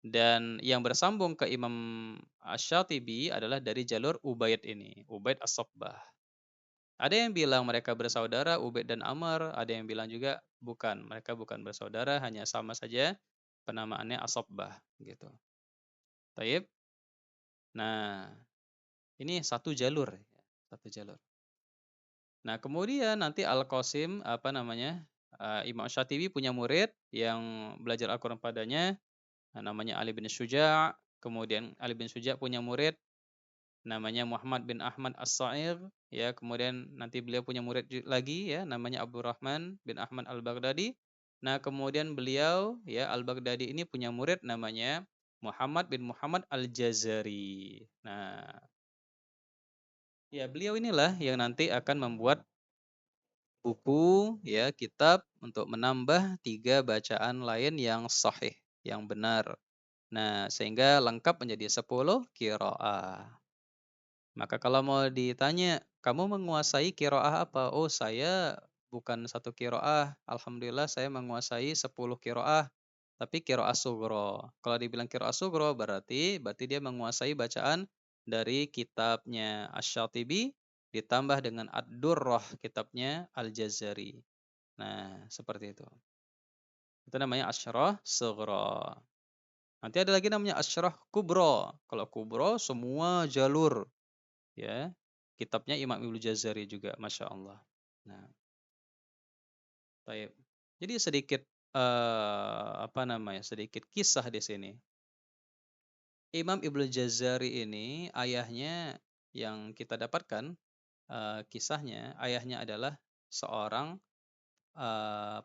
Dan yang bersambung ke Imam Asy-Syatibi adalah dari jalur Ubaid ini, Ubaid As-Sabbah. Ada yang bilang mereka bersaudara Ubaid dan Amr, ada yang bilang juga bukan, mereka bukan bersaudara, hanya sama saja penamaannya As-Sabbah gitu. Taib. Nah, ini satu jalur, satu jalur. Nah, kemudian nanti Al-Qasim apa namanya? Imam Syatibi punya murid yang belajar Al-Qur'an padanya, namanya Ali bin Syuja'. Kemudian Ali bin Syuja' punya murid namanya Muhammad bin Ahmad As-Sa'ir, ya. Kemudian nanti beliau punya murid lagi ya, namanya Abdurrahman bin Ahmad Al-Baghdadi. Nah, kemudian beliau ya Al-Baghdadi ini punya murid namanya Muhammad bin Muhammad Al-Jazari. Nah, ya, beliau inilah yang nanti akan membuat buku, ya, kitab untuk menambah 3 bacaan lain yang sahih, yang benar. Nah, sehingga lengkap menjadi 10 qiraah. Maka kalau mau ditanya, "Kamu menguasai qiraah apa?" "Oh, saya bukan satu qiraah. Alhamdulillah saya menguasai 10 qiraah, tapi qiraah sughra." Kalau dibilang qiraah sughra berarti dia menguasai bacaan dari kitabnya Asy-Syatibi ditambah dengan Ad-Durrah kitabnya Al-Jazari. Nah, seperti itu. Itu namanya Asyrah Sughra. Nanti ada lagi namanya Asyrah Kubra. Kalau Kubra semua jalur, ya. Kitabnya Imam Ibnu Jazari juga, Masya Allah. Nah, baik. Jadi sedikit apa namanya? Sedikit kisah di sini. Imam Ibnu Jazari ini ayahnya yang kita dapatkan kisahnya, ayahnya adalah seorang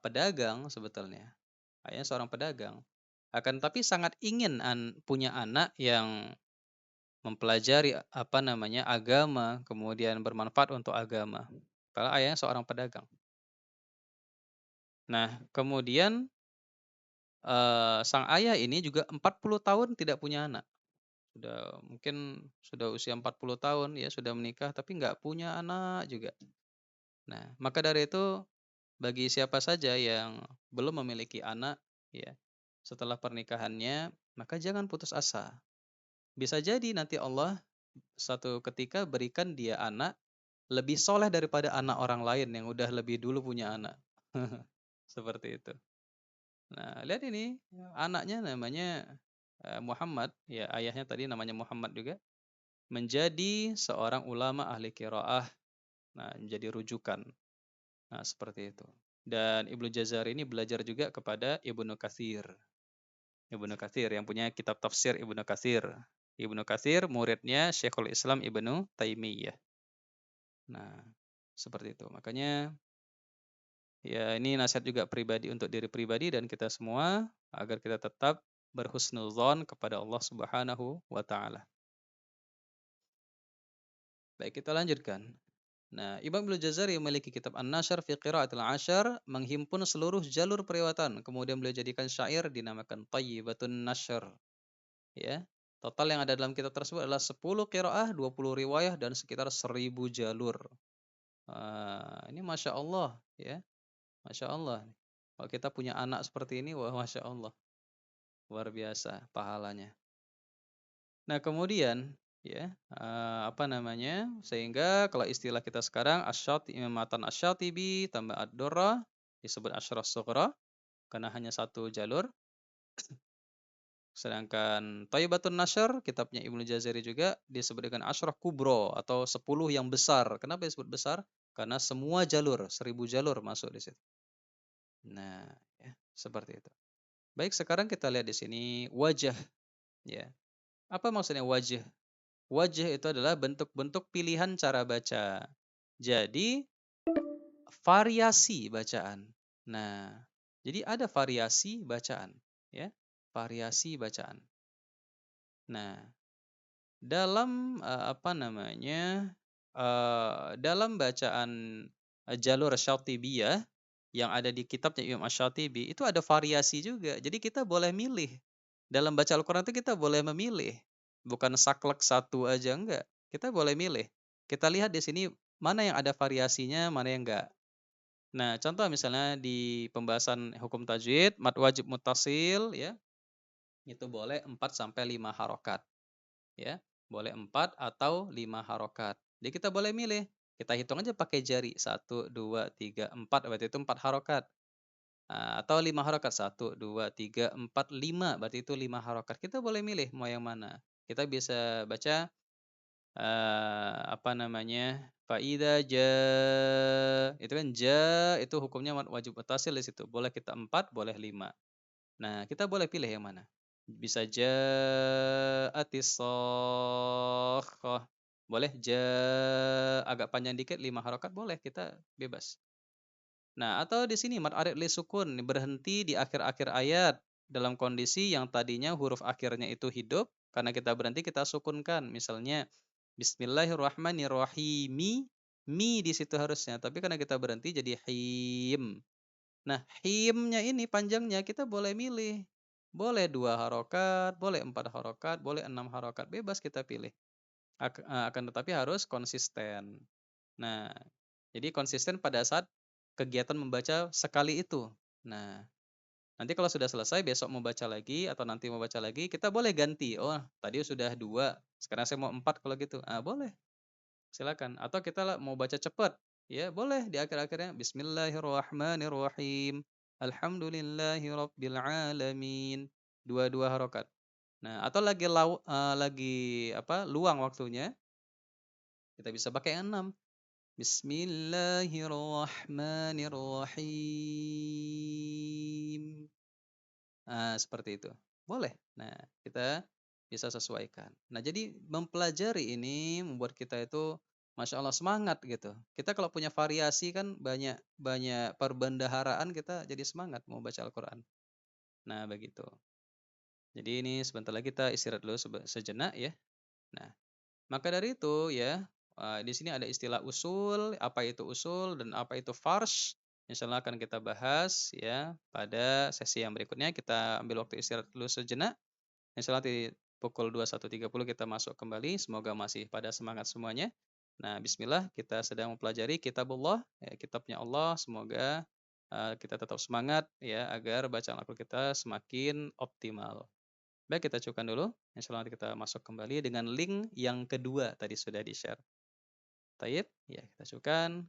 pedagang sebetulnya. Ayahnya seorang pedagang. Akan tapi sangat ingin punya anak yang mempelajari apa namanya agama, kemudian bermanfaat untuk agama. Kalau ayahnya seorang pedagang. Nah, kemudian sang ayah ini juga 40 tahun tidak punya anak. Sudah usia 40 tahun ya sudah menikah tapi nggak punya anak juga. Nah, maka dari itu bagi siapa saja yang belum memiliki anak ya setelah pernikahannya, maka jangan putus asa. Bisa jadi nanti Allah satu ketika berikan dia anak lebih soleh daripada anak orang lain yang udah lebih dulu punya anak. Seperti itu. Nah, lihat ini, anaknya namanya Muhammad, ya ayahnya tadi namanya Muhammad juga, menjadi seorang ulama ahli qiraah, nah menjadi rujukan. Nah, seperti itu. Dan Ibnu Jazari ini belajar juga kepada Ibnu Katsir. Ibnu Katsir yang punya kitab tafsir Ibnu Katsir. Ibnu Katsir muridnya Syekhul Islam Ibnu Taimiyah. Nah, seperti itu. Makanya Ya, ini nasihat juga pribadi untuk diri pribadi dan kita semua agar kita tetap berhusnuzon kepada Allah Subhanahu wa taala. Baik, kita lanjutkan. Nah, Imam Ibnu Jazari memiliki kitab An-Nashr fi Qiraatil Ashar, menghimpun seluruh jalur periwatan. Kemudian beliau jadikan syair dinamakan Thayyibatun Nashr. Ya. Total yang ada dalam kitab tersebut adalah 10 qiraah, 20 riwayah dan sekitar 1000 jalur. Ini Masya Allah, ya. Masya Allah. Kalau kita punya anak seperti ini, wah Masya Allah. Luar biasa pahalanya. Nah, kemudian ya, apa namanya? Sehingga kalau istilah kita sekarang matan asy-Syatibi tambah ad-Durrah disebut Asyrah Sughra karena hanya satu jalur. Sedangkan Thayyibatun Nashr, kitabnya Ibnu Jazari juga disebut dengan Asyrah Kubro atau 10 yang besar. Kenapa disebut besar? Karena semua jalur, 1000 jalur masuk di situ. Nah, ya, seperti itu. Baik, sekarang kita lihat di sini wajah, ya. Apa maksudnya wajah? Wajah itu adalah bentuk-bentuk pilihan cara baca. Jadi, variasi bacaan. Nah, jadi ada variasi bacaan, ya. Variasi bacaan. Nah, dalam apa namanya? Dalam bacaan jalur Syatibiyah yang ada di kitabnya Imam Asy-Syatibi itu ada variasi juga. Jadi kita boleh milih. Dalam baca Al-Qur'an itu kita boleh memilih. Bukan saklek satu aja enggak. Kita boleh milih. Kita lihat di sini mana yang ada variasinya, mana yang enggak. Nah, contoh misalnya di pembahasan hukum tajwid, mad wajib muttasil ya, itu boleh 4 sampai 5 harokat ya. Boleh 4 atau 5 harokat. Jadi kita boleh milih. Kita hitung aja pakai jari. 1, 2, 3, 4. Berarti itu 4 harokat. Atau 5 harokat. 1, 2, 3, 4, 5. Berarti itu 5 harokat. Kita boleh milih mau yang mana. Kita bisa baca apa namanya? Faida ja. Itu kan ja itu hukumnya wajib mutasil di situ. Boleh kita 4, boleh 5. Nah, kita boleh pilih yang mana. Bisa ja'atis shakhah. Boleh agak panjang dikit 5 harokat boleh, kita bebas. Nah, atau di sini mad arid li sukun berhenti di akhir-akhir ayat dalam kondisi yang tadinya huruf akhirnya itu hidup, karena kita berhenti kita sukunkan. Misalnya Bismillahirrahmanirrahim. Mi di situ harusnya, tapi karena kita berhenti jadi him. Nah, himnya ini panjangnya kita boleh milih. Boleh 2 harokat, boleh 4 harokat, boleh 6 harokat, bebas kita pilih. Akan tetapi harus konsisten. Nah, jadi konsisten pada saat kegiatan membaca sekali itu. Nah, nanti kalau sudah selesai besok mau baca lagi atau nanti mau baca lagi, kita boleh ganti. Oh, tadi sudah 2, sekarang saya mau 4 kalau gitu. Boleh. Silakan. Atau kita mau baca cepat, ya boleh di akhir-akhirnya Bismillahirrahmanirrahim. Alhamdulillahirabbil alamin. Dua-dua harokat. Nah, atau lagi apa? Luang waktunya, kita bisa pakai yang 6. Bismillahirrahmanirrahim. Seperti itu. Boleh. Nah, kita bisa sesuaikan. Nah, jadi mempelajari ini membuat kita itu Masya Allah semangat gitu. Kita kalau punya variasi kan banyak banyak perbendaharaan kita jadi semangat mau baca Al-Quran. Nah, begitu. Jadi ini sebentar lagi kita istirahat dulu sejenak ya. Nah, maka dari itu ya, di sini ada istilah usul, apa itu usul dan apa itu fars. Insyaallah akan kita bahas ya pada sesi yang berikutnya. Kita ambil waktu istirahat dulu sejenak. Insyaallah di pukul 21.30 kita masuk kembali. Semoga masih pada semangat semuanya. Nah, bismillah kita sedang mempelajari kitabullah, ya, kitabnya Allah. Semoga kita tetap semangat ya agar bacaan Al-Qur'an kita semakin optimal. Baik, kita cukupkan dulu. Insyaallah nanti kita masuk kembali dengan link yang kedua tadi sudah di-share. Taib, ya kita cukupkan.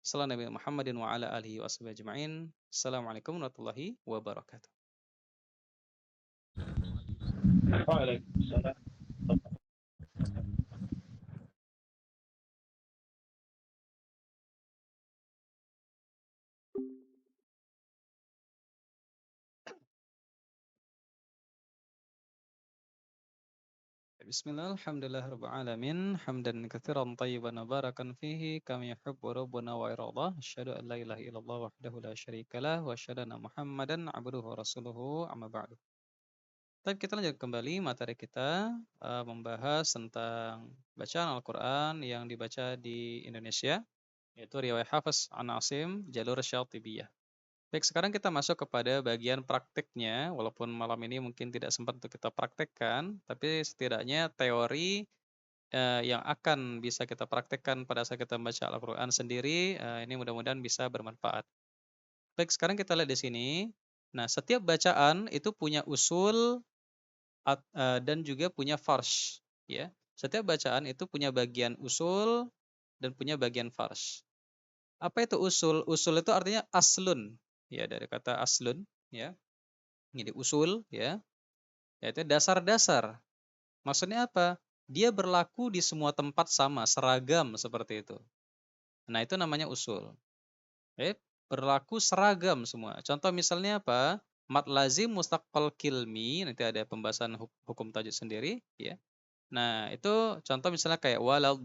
Sallallahu Nabi Muhammadin wa ala alihi wa sahbihi ajma'in. Assalamualaikum warahmatullahi wabarakatuh. Waalaikumsalam. Bismillah, alhamdulillah rabbil alamin, hamdan katsiran tayyiban mubarakan fihi kama yuhibbu rabbuna wa yardah. Asyhadu an la ilaha illallah wahdahu la syarikalah wa asyhadu anna Muhammadan abduhu wa rasuluhu amma ba'du. Baik, kita lanjut kembali materi kita membahas tentang bacaan Al-Qur'an yang dibaca di Indonesia, yaitu riwayat Hafiz an Asim jalur Syatibiyah. Baik, sekarang kita masuk kepada bagian praktiknya, walaupun malam ini mungkin tidak sempat untuk kita praktekkan, tapi setidaknya teori yang akan bisa kita praktekkan pada saat kita membaca Al-Qur'an sendiri, ini mudah-mudahan bisa bermanfaat. Baik, sekarang kita lihat di sini. Nah, setiap bacaan itu punya usul dan juga punya farsh, ya. Setiap bacaan itu punya bagian usul dan punya bagian farsh. Apa itu usul? Usul itu artinya aslun, ya, dari kata aslun, ya. Jadi usul, ya, yaitu dasar-dasar. Maksudnya apa? Dia berlaku di semua tempat sama, seragam seperti itu. Nah, itu namanya usul. Berlaku seragam semua. Contoh misalnya apa? Mad lazim mustaqbal kilmi, nanti ada pembahasan hukum tajwid sendiri, ya. Nah, itu contoh misalnya kayak waladdallin.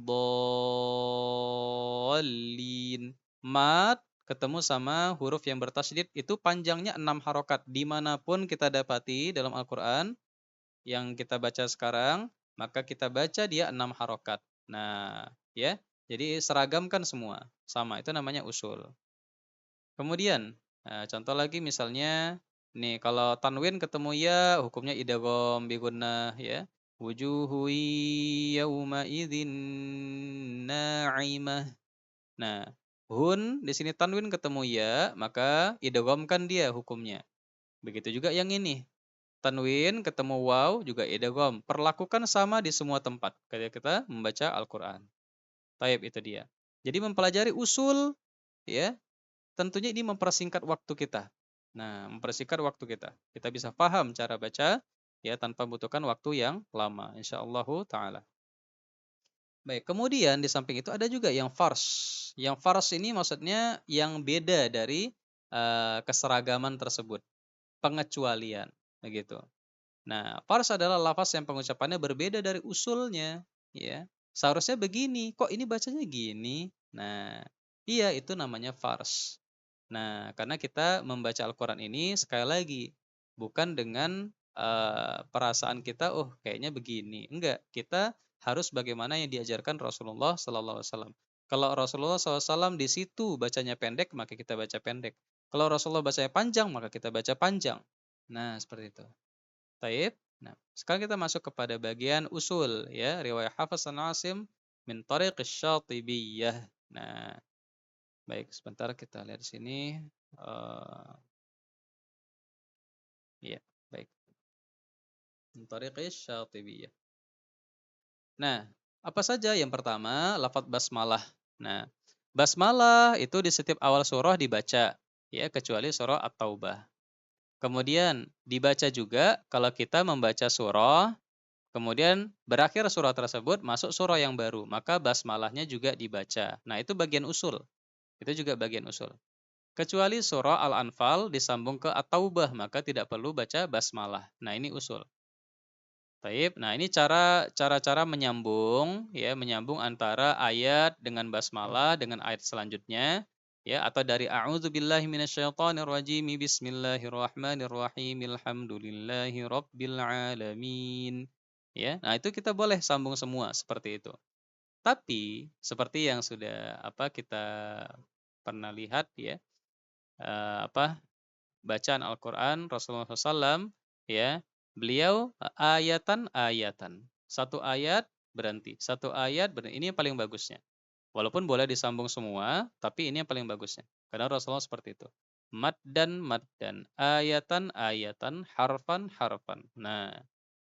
Mad ketemu sama huruf yang bertasydid itu panjangnya 6 harokat. Dimanapun kita dapati dalam Al-Quran yang kita baca sekarang, maka kita baca dia 6 harokat. Nah, ya, jadi seragamkan semua. Sama, itu namanya usul. Kemudian, contoh lagi misalnya, nih kalau tanwin ketemu ya, hukumnya idgham bi gunnah, ya. Wujuhu yauma idzin na'imah. Nah, hun di sini tanwin ketemu ya, maka idghamkan dia hukumnya. Begitu juga yang ini. Tanwin ketemu waw juga idgham. Perlakukan sama di semua tempat ketika kita membaca Al-Qur'an. Taib, itu dia. Jadi mempelajari usul, ya, tentunya ini mempersingkat waktu kita. Nah, mempersingkat waktu kita. Kita bisa paham cara baca, ya, tanpa membutuhkan waktu yang lama, insyaallah taala. Baik, kemudian di samping itu ada juga yang fars. Yang fars ini maksudnya yang beda dari keseragaman tersebut, pengecualian, begitu. Nah, fars adalah lafaz yang pengucapannya berbeda dari usulnya, ya. Seharusnya begini, kok ini bacanya gini? Nah, iya, itu namanya fars. Nah, karena kita membaca Al-Quran ini sekali lagi bukan dengan perasaan kita, oh kayaknya begini. Enggak, kita harus bagaimana yang diajarkan Rasulullah Sallallahu Alaihi Wasallam. Kalau Rasulullah SAW di situ bacanya pendek, maka kita baca pendek. Kalau Rasulullah bacanya panjang, maka kita baca panjang. Nah, seperti itu. Taib. Nah, sekarang kita masuk kepada bagian usul, ya, riwayat Hafiz an Asim min tariq Syatibiyah. Nah, baik, sebentar kita lihat di sini. Uh, ya, baik. Min tariq Syatibiyah. Nah, apa saja? Yang pertama, lafadz basmalah. Nah, basmalah itu di setiap awal surah dibaca, ya, kecuali surah At-Taubah. Kemudian dibaca juga kalau kita membaca surah, kemudian berakhir surah tersebut masuk surah yang baru, maka basmalahnya juga dibaca. Nah, itu bagian usul. Itu juga bagian usul. Kecuali surah Al-Anfal disambung ke At-Taubah, maka tidak perlu baca basmalah. Nah, ini usul. Baik. Nah, ini cara-cara menyambung, ya, menyambung antara ayat dengan basmalah dengan ayat selanjutnya, ya, atau dari a'udzubillahi minasyaitonirrajim bismillahirrahmanirrahim alhamdulillahi rabbil alamin. Ya. Nah, itu kita boleh sambung semua seperti itu. Tapi seperti yang sudah kita pernah lihat, ya, bacaan Al-Qur'an Rasulullah SAW, ya, beliau ayatan-ayatan. Satu ayat berhenti, satu ayat berhenti. Ini yang paling bagusnya. Walaupun boleh disambung semua, tapi ini yang paling bagusnya. Karena Rasulullah seperti itu. Maddan, ayatan-ayatan, harfan-harfan. Nah,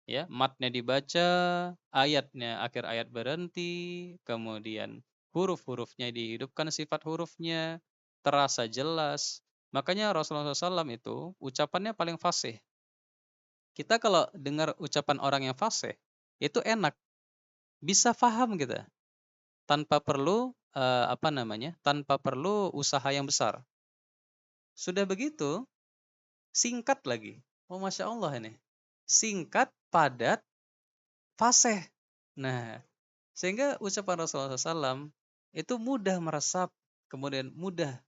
ya, matnya dibaca, ayatnya akhir ayat berhenti, kemudian huruf-hurufnya dihidupkan sifat hurufnya, terasa jelas. Makanya Rasulullah SAW itu ucapannya paling fasih. Kita kalau dengar ucapan orang yang fasih, itu enak, bisa paham kita tanpa perlu tanpa perlu usaha yang besar. Sudah begitu, singkat lagi. Oh, masya Allah ini, singkat, padat, fasih. Nah, sehingga ucapan Rasulullah SAW itu mudah meresap, kemudian mudah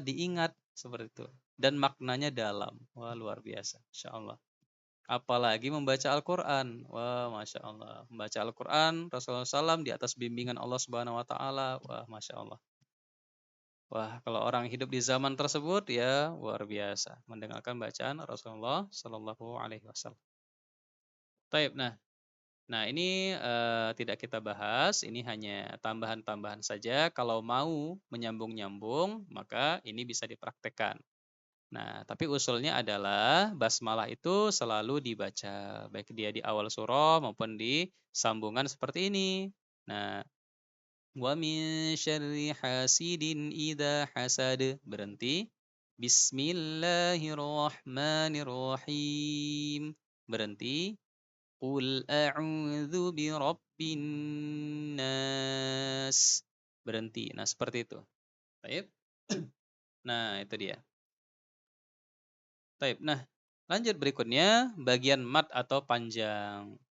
diingat seperti itu, dan maknanya dalam. Wah, luar biasa, Insya Allah. Apalagi membaca Al-Quran. Wah, Masya Allah. Membaca Al-Quran, Rasulullah SAW di atas bimbingan Allah Subhanahu Wa Taala. Wah, Masya Allah. Wah, kalau orang hidup di zaman tersebut ya luar biasa mendengarkan bacaan Rasulullah Shallallahu Alaihi Wasallam. Taib. Nah ini tidak kita bahas. Ini hanya tambahan-tambahan saja. Kalau mau menyambung-nyambung, maka ini bisa dipraktekkan. Nah, tapi usulnya adalah basmalah itu selalu dibaca, baik dia di awal surah maupun di sambungan seperti ini. Nah, wa min syarri hasidin idza hasad. Berhenti. Bismillahirrahmanirrahim. Berhenti. Qul a'udzu birabbin nas. Berhenti. Nah, seperti itu. Baik. Nah, itu dia. Baik. Nah, lanjut berikutnya bagian mat atau panjang.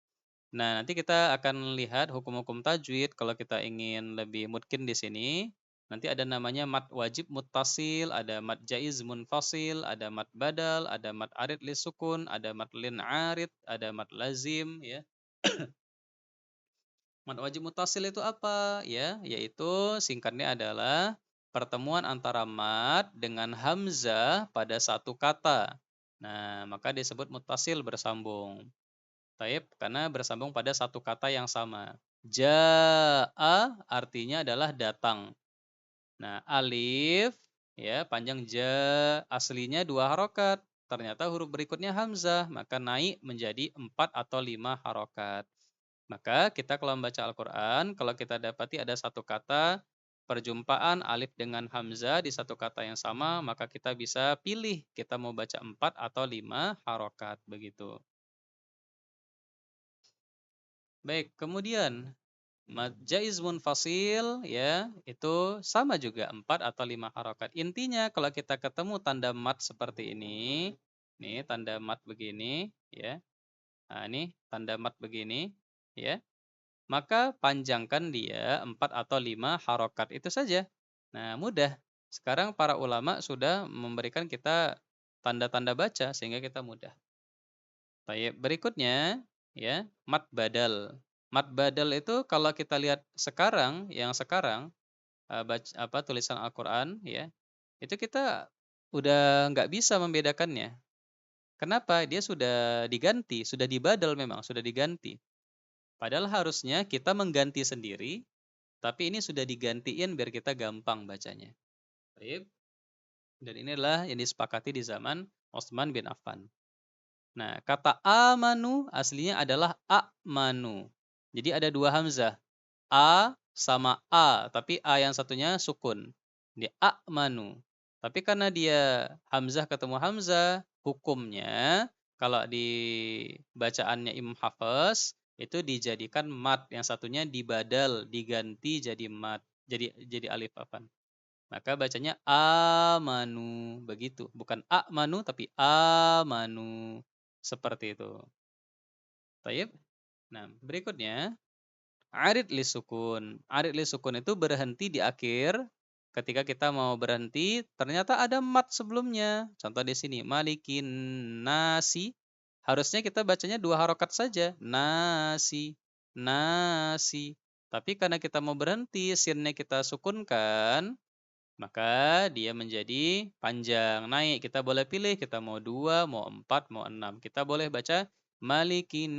Nah, nanti kita akan lihat hukum-hukum tajwid kalau kita ingin lebih mungkin di sini. Nanti ada namanya mat wajib muttasil, ada mat jaiz munfasil, ada mat badal, ada mat arid li sukun, ada mat lin arid, ada mat lazim ya. Mat wajib muttasil itu apa? Ya, yaitu singkatnya adalah pertemuan antara mat dengan hamzah pada satu kata. Nah, maka disebut muttasil bersambung. Taib, karena bersambung pada satu kata yang sama. Ja'a artinya adalah datang. Nah, alif ya panjang ja aslinya 2 harokat. Ternyata huruf berikutnya hamzah, maka naik menjadi 4 atau 5 harokat. Maka kita kalau membaca Al-Quran, kalau kita dapati ada satu kata perjumpaan alif dengan hamzah di satu kata yang sama, maka kita bisa pilih kita mau baca 4 atau 5 harokat begitu. Baik, kemudian mad jaiz munfasil ya, itu sama juga 4 atau 5 harokat. Intinya kalau kita ketemu tanda mat seperti ini, nih tanda mat begini ya. Nah, ini tanda mat begini ya. Maka panjangkan dia 4 atau 5 harokat itu saja. Nah, mudah. Sekarang para ulama sudah memberikan kita tanda-tanda baca sehingga kita mudah. Baik, berikutnya ya, mat badal. Mat badal itu kalau kita lihat sekarang, yang sekarang tulisan Al-Qur'an ya, itu kita udah nggak bisa membedakannya. Kenapa? Dia sudah diganti, sudah dibadal memang, sudah diganti. Padahal harusnya kita mengganti sendiri, tapi ini sudah digantiin biar kita gampang bacanya. Baik. Dan ini adalah yang disepakati di zaman Utsman bin Affan. Nah, kata amanu aslinya adalah a'manu. Jadi ada 2 hamzah. A sama A, tapi A yang satunya sukun. Di a'manu. Tapi karena dia hamzah ketemu hamzah, hukumnya kalau di bacaannya Imam Hafiz itu dijadikan mat, yang satunya dibadal, diganti jadi mat. Jadi alif afan. Maka bacanya amanu begitu, bukan amanu tapi amanu. Seperti itu. Taib. Nah, berikutnya arid li sukun. Arid li sukun itu berhenti di akhir. Ketika kita mau berhenti, ternyata ada mat sebelumnya. Contoh di sini, malikin nasi. Harusnya kita bacanya 2 harokat saja. Nasi, nasi. Tapi karena kita mau berhenti, sinnya kita sukunkan, maka dia menjadi panjang, naik. Kita boleh pilih, kita mau 2, mau 4, mau 6. Kita boleh baca Malikin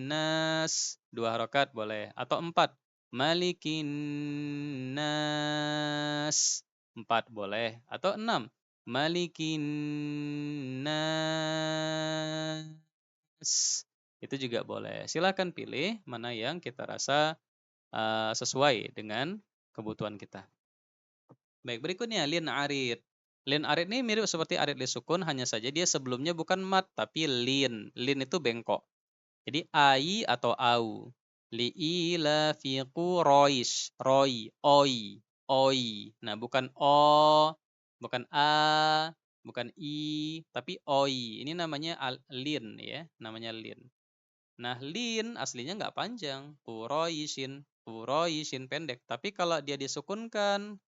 Nas. 2 harokat boleh. Atau 4. Malikin Nas. 4 boleh. Atau 6. Malikin Nas. Itu juga boleh. Silakan pilih mana yang kita rasa sesuai dengan kebutuhan kita. Baik, berikutnya lin arid. Lin arid ini mirip seperti arid li sukun, hanya saja dia sebelumnya bukan mat tapi lin. Lin itu bengkok. Jadi ai atau au. Li ila fi quraish. Roi, oi, oi. Nah, bukan o, bukan a, bukan i, tapi oi. Ini namanya lin ya, namanya lin. Nah, lin aslinya nggak panjang. Quraisyin pendek. Tapi kalau dia disukunkan,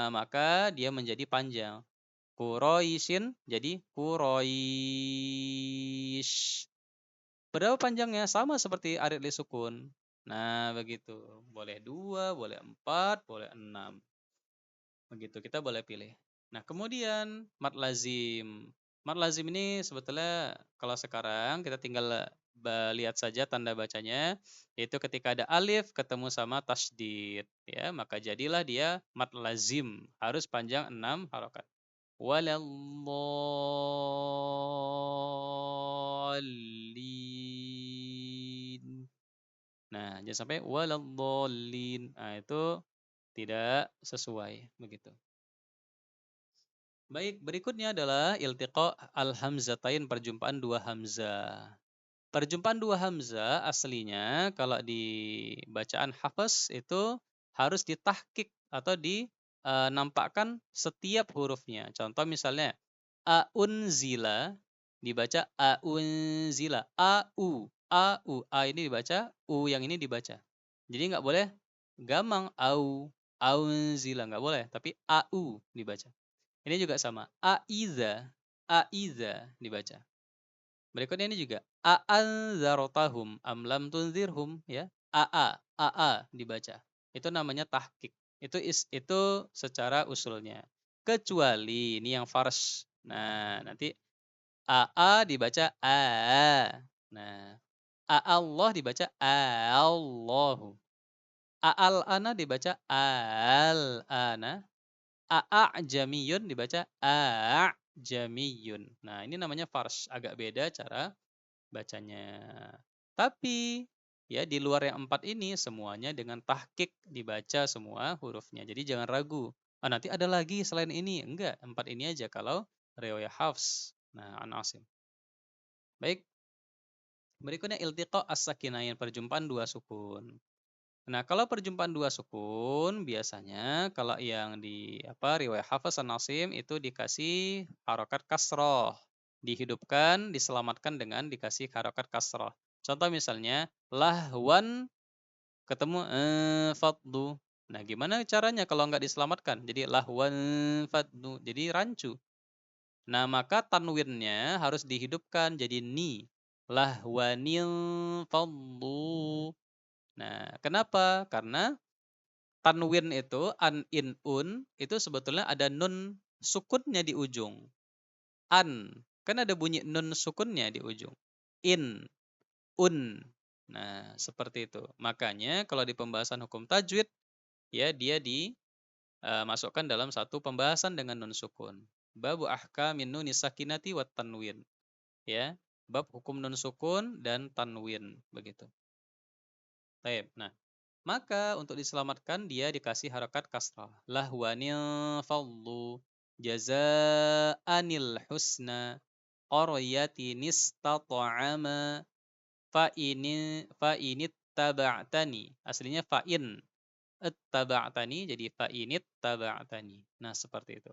maka dia menjadi panjang. Quraisyin jadi Quraish. Berapa panjangnya? Sama seperti arid lisukun. Nah, begitu. Boleh 2, boleh 4, boleh 6. Begitu, kita boleh pilih. Nah, kemudian mat lazim. Mat lazim ini sebetulnya kalau sekarang kita tinggal lihat saja tanda bacanya, yaitu ketika ada alif ketemu sama tasydid, ya, maka jadilah dia mat lazim, harus panjang 6 harokat. Waladdallin. Nah, jangan sampai waladdallin. Nah, itu tidak sesuai begitu. Baik, berikutnya adalah iltiqa al-hamzatain, perjumpaan dua hamzah. Perjumpaan dua hamzah aslinya kalau di bacaan hafaz itu harus ditahqiq atau dinampakkan setiap hurufnya. Contoh misalnya aunzila dibaca aunzila, a ini dibaca, u yang ini dibaca. Jadi nggak boleh gamang aunzila, nggak boleh, tapi au dibaca. Ini juga sama. Aiza dibaca. Berikutnya ini juga a'anzartahum am lam tunzirhum, ya. Aa dibaca. Itu namanya tahqiq. Itu secara usulnya. Kecuali ini yang fars. Nah, nanti dibaca a. Nah, Allah dibaca Allahu. Al-ana dibaca al-ana. A'jamiyun dibaca a'jamiyun. Nah, ini namanya fars, agak beda cara bacanya. Tapi ya di luar yang 4 ini semuanya dengan tahqiq dibaca semua hurufnya. Jadi jangan ragu. Nanti ada lagi selain ini. Enggak, 4 ini aja kalau riwayah Hafs. Nah, an Asim. Baik, berikutnya iltiqa as-sakinain, perjumpaan dua sukun. Nah, kalau perjumpaan dua sukun biasanya kalau yang di riwayat Hafs an Asim itu dikasih harokat kasroh, dihidupkan, diselamatkan dengan dikasih harokat kasroh. Contoh misalnya lahwan ketemu faddu. Nah, gimana caranya kalau nggak diselamatkan? Jadi lahwan faddu, jadi rancu. Nah, maka tanwinnya harus dihidupkan jadi ni. Lahwanil faddu. Nah, kenapa? Karena tanwin itu an in un itu sebetulnya ada nun sukunnya di ujung. An kan ada bunyi nun sukunnya di ujung. In, un. Nah, seperti itu. Makanya kalau di pembahasan hukum tajwid ya dia dimasukkan dalam satu pembahasan dengan nun sukun. Babu ahkamin nunis sakinati wat tanwin. Ya, bab hukum nun sukun dan tanwin begitu. Baik. Nah, maka untuk diselamatkan dia dikasih harakat kasrah. Lahwanil fadlu jazaanil husna qaryatin istata'ama fa ini taba'tani. Aslinya fa'in ittaba'tani jadi fa'init taba'tani. Nah, seperti itu.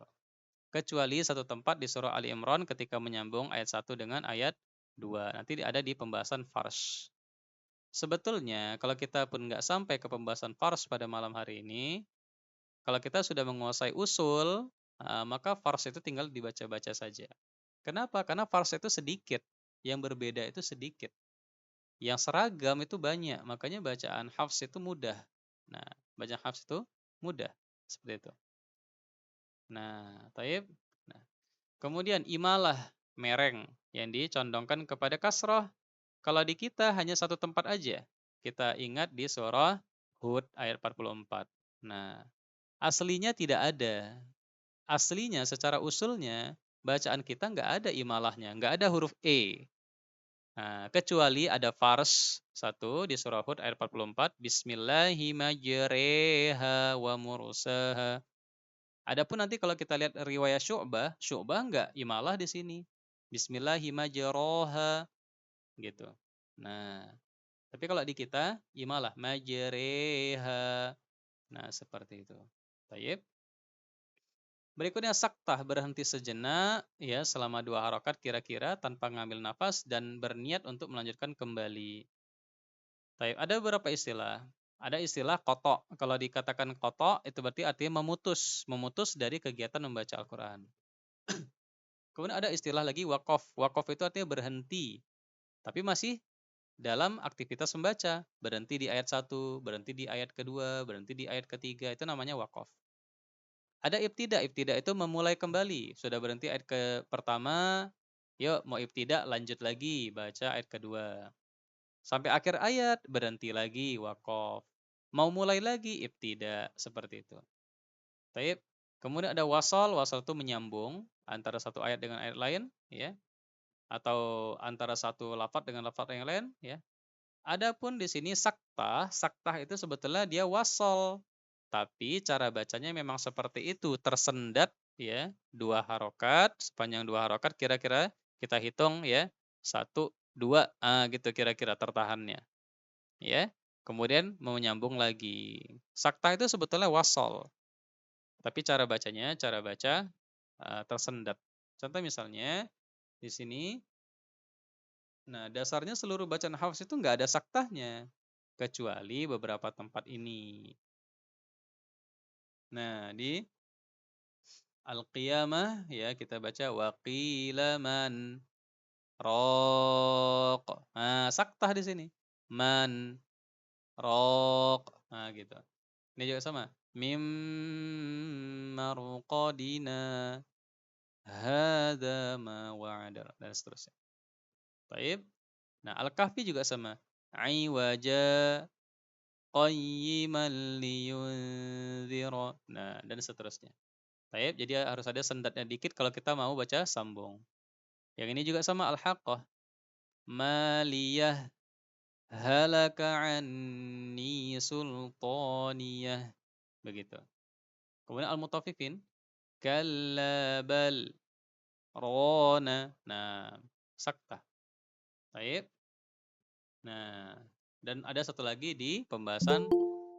Kecuali satu tempat di surah Ali Imran ketika menyambung ayat 1 dengan ayat 2. Nanti ada di pembahasan farsh. Sebetulnya kalau kita pun nggak sampai ke pembahasan fars pada malam hari ini, kalau kita sudah menguasai usul, maka fars itu tinggal dibaca-baca saja. Kenapa? Karena fars itu sedikit, yang berbeda itu sedikit. Yang seragam itu banyak, makanya bacaan hafs itu mudah. Nah, bacaan hafs itu mudah, seperti itu. Nah, taib. Nah, kemudian imalah mereng yang dicondongkan kepada kasroh. Kalau di kita hanya satu tempat aja. Kita ingat di surah Hud ayat 44. Nah, aslinya tidak ada. Aslinya secara usulnya bacaan kita nggak ada imalahnya, nggak ada huruf E. Nah, kecuali ada fars satu di surah Hud ayat 44. Bismillahirrahmanirrahim wa mursaha. Adapun nanti kalau kita lihat riwayat Syu'bah nggak imalah di sini. Bismillahirrahmanirrahim gitu. Nah, tapi kalau di kita imalah majreha. Nah, seperti itu. Baik. Berikutnya saktah, berhenti sejenak ya selama 2 harokat kira-kira tanpa ngambil nafas dan berniat untuk melanjutkan kembali. Baik, ada beberapa istilah. Ada istilah kotok. Kalau dikatakan kotok itu berarti artinya memutus, memutus dari kegiatan membaca Al-Qur'an. Kemudian ada istilah lagi wakof. Wakof itu artinya berhenti, tapi masih dalam aktivitas membaca. Berhenti di ayat 1, berhenti di ayat kedua, berhenti di ayat ketiga, itu namanya wakof. Ada ibtida. Ibtida itu memulai kembali. Sudah berhenti ayat ke pertama, yuk mau ibtida lanjut lagi baca ayat kedua. Sampai akhir ayat berhenti lagi wakof. Mau mulai lagi ibtida, seperti itu. Taib. Kemudian ada wasal. Wasal itu menyambung antara satu ayat dengan ayat lain, ya, atau antara satu lafaz dengan lafaz yang lain, ya. Adapun di sini saktah, saktah itu sebetulnya dia wasal, tapi cara bacanya memang seperti itu, tersendat ya, 2 harokat, sepanjang 2 harokat kira-kira kita hitung ya, 1, 2, gitu kira-kira tertahannya, ya. Kemudian mau nyambung lagi. Saktah itu sebetulnya wasal, tapi cara bacanya, cara baca tersendat. Contoh misalnya di sini, nah dasarnya seluruh bacaan hafs itu nggak ada saktahnya kecuali beberapa tempat ini. Nah, di Al-Qiyamah ya kita baca waqila man raq. Nah, saktah di sini. Man raq. Nah, gitu. Ini juga sama. Mim marqadina hadza ma wa'ada dan seterusnya. Baik. Nah, Al-Kahfi juga sama. Aiwaja qayyiman liyunzira. Nah, dan seterusnya. Baik, jadi harus ada sendatnya dikit kalau kita mau baca sambung. Yang ini juga sama Al-Haqqah. Maliyah halaka anni sultaniyah. Begitu. Kemudian Al-Mutaffifin. Kalla bal rona. Nah, saktah. Baik. Nah, dan ada satu lagi di pembahasan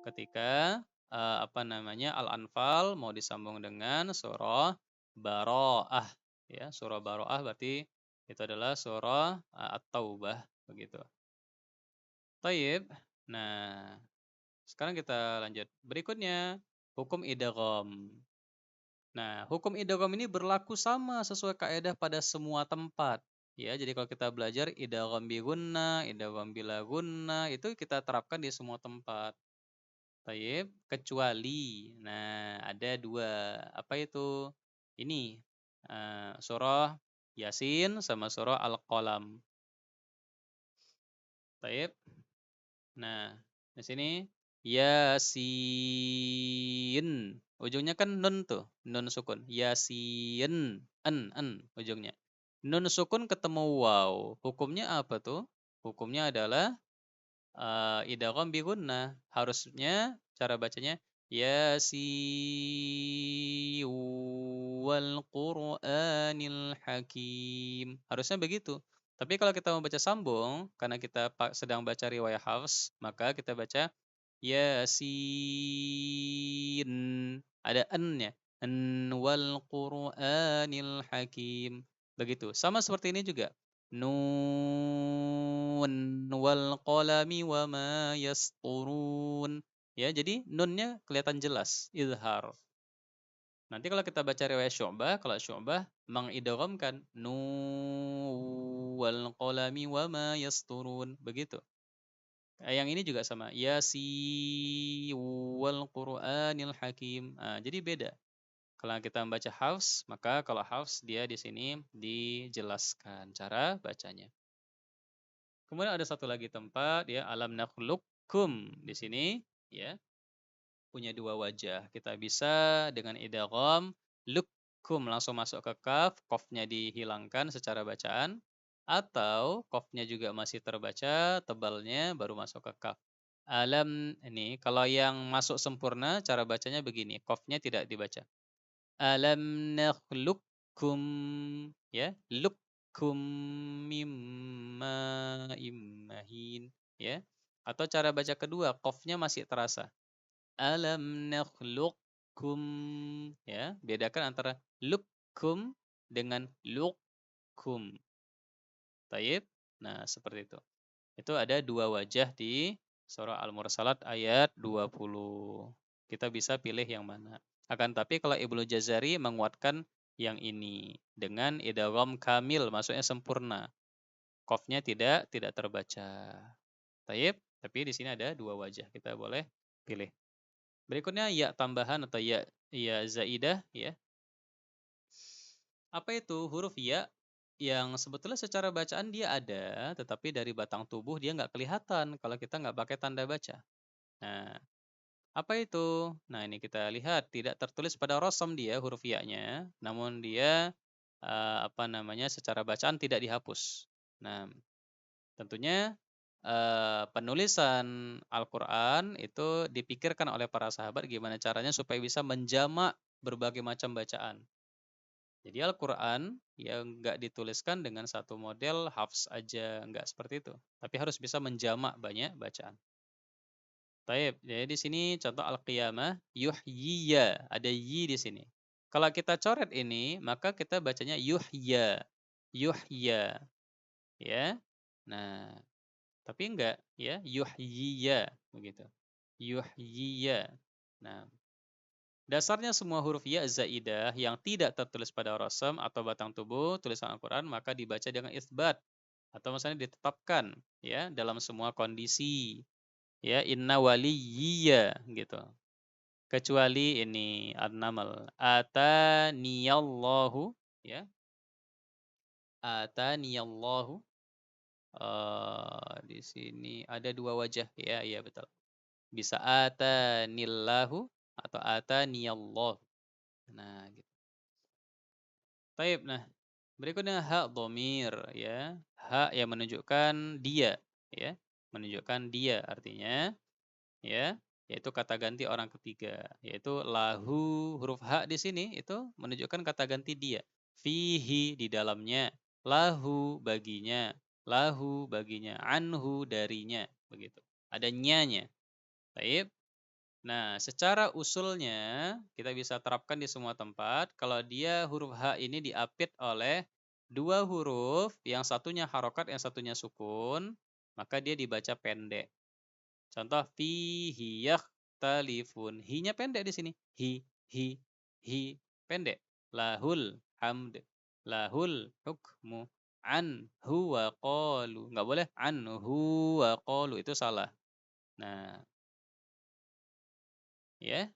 ketika apa namanya Al-Anfal mau disambung dengan surah Bara'ah ya, surah Bara'ah berarti itu adalah surah At-Taubah begitu. Taib. Nah, sekarang kita lanjut. Berikutnya hukum idgham. Nah, hukum idgham ini berlaku sama sesuai kaidah pada semua tempat. Ya, jadi kalau kita belajar idgham bi gunnah, idgham bila gunnah itu kita terapkan di semua tempat. Taib, kecuali. Nah, ada 2. Apa itu? Ini surah Yasin sama surah Al-Qalam. Taib. Nah, di sini Yasin. Ujungnya kan nun tuh, nun sukun. Yasin, en ujungnya. Nun sukun ketemu waw. Hukumnya apa tuh? Hukumnya adalah idgham bi gunnah. Harusnya cara bacanya Yasin wal Qur'anil Hakim. Harusnya begitu. Tapi kalau kita mau baca sambung, karena kita sedang baca riwayat Hafs, maka kita baca Yasin. Ada en-nya. En wal Qur'anil Hakim. Begitu. Sama seperti ini juga. Nun wal qalami wa ma yasturun. Ya, jadi nunnya kelihatan jelas, izhar. Nanti kalau kita baca riwayat Syu'bah, kalau Syu'bah mengidghamkan nun wal qalami wa ma yasturun, begitu. Yang ini juga sama, Yasin wal Qur'anil Hakim. Jadi beda. Kalau kita membaca Hafs, maka kalau Hafs dia di sini dijelaskan cara bacanya. Kemudian ada satu lagi tempat ya alam nakhluqukum di sini ya punya 2 wajah. Kita bisa dengan idgham lukum langsung masuk ke kaf, qafnya dihilangkan secara bacaan atau qafnya juga masih terbaca tebalnya baru masuk ke kaf. Alam ini kalau yang masuk sempurna cara bacanya begini, qafnya tidak dibaca. Alam nakhluqukum ya, lukum mimma immahin ya. Atau cara baca kedua, qafnya masih terasa. Alam nakhluq lukum, ya. Bedakan antara lukum dengan lukum. Taib. Nah, seperti itu. Itu ada dua wajah di surah Al-Mursalat ayat 20. Kita bisa pilih yang mana. Akan tapi kalau Ibnu Jazari menguatkan yang ini dengan idgham kamil, maksudnya sempurna. Qafnya tidak terbaca. Taib, tapi di sini ada dua wajah. Kita boleh pilih. Berikutnya ya tambahan atau ya zaidah, ya. Apa itu huruf ya yang sebetulnya secara bacaan dia ada, tetapi dari batang tubuh dia nggak kelihatan kalau kita nggak pakai tanda baca. Nah, apa itu? Nah, ini kita lihat tidak tertulis pada rosam dia huruf ya-nya, namun dia apa namanya secara bacaan tidak dihapus. Nah, tentunya penulisan Al-Quran itu dipikirkan oleh para sahabat gimana caranya supaya bisa menjamak berbagai macam bacaan. Jadi Al-Quran yang nggak dituliskan dengan satu model hafs aja, nggak seperti itu. Tapi harus bisa menjamak banyak bacaan. Taib, jadi di sini contoh Al-Qiyamah, yuhyiya, ada yi di sini. Kalau kita coret ini, maka kita bacanya yuhya, yuhya, ya. Nah, tapi enggak, ya, yuhyiya, begitu. Yuhyiya. Nah, dasarnya semua huruf ya zaidah yang tidak tertulis pada rasam atau batang tubuh tulisan Al-Quran maka dibaca dengan isbat atau misalnya ditetapkan ya dalam semua kondisi ya inna waliyya gitu. Kecuali ini an-naml ataniyallahu ya ataniyallahu di sini ada dua wajah ya iya betul. Bisa atanillahu atau ataniyallahu. Nah, gitu. Baik, nah berikutnya hak domir ya. Hak yang menunjukkan dia ya. Menunjukkan dia artinya ya, yaitu kata ganti orang ketiga, yaitu lahu huruf hak di sini itu menunjukkan kata ganti dia. Fihi di dalamnya, lahu baginya, anhu darinya, begitu. Ada nyanya. Baik. Nah, secara usulnya kita bisa terapkan di semua tempat. Kalau dia huruf H ini diapit oleh dua huruf, yang satunya harokat, yang satunya sukun, maka dia dibaca pendek. Contoh fihi yakhtalifun. Hi-nya pendek di sini. Hi, pendek. Lahul hamd. Lahul hukmu. Anhu wa qalu. Enggak boleh anhu wa qalu, itu salah. Nah, ya.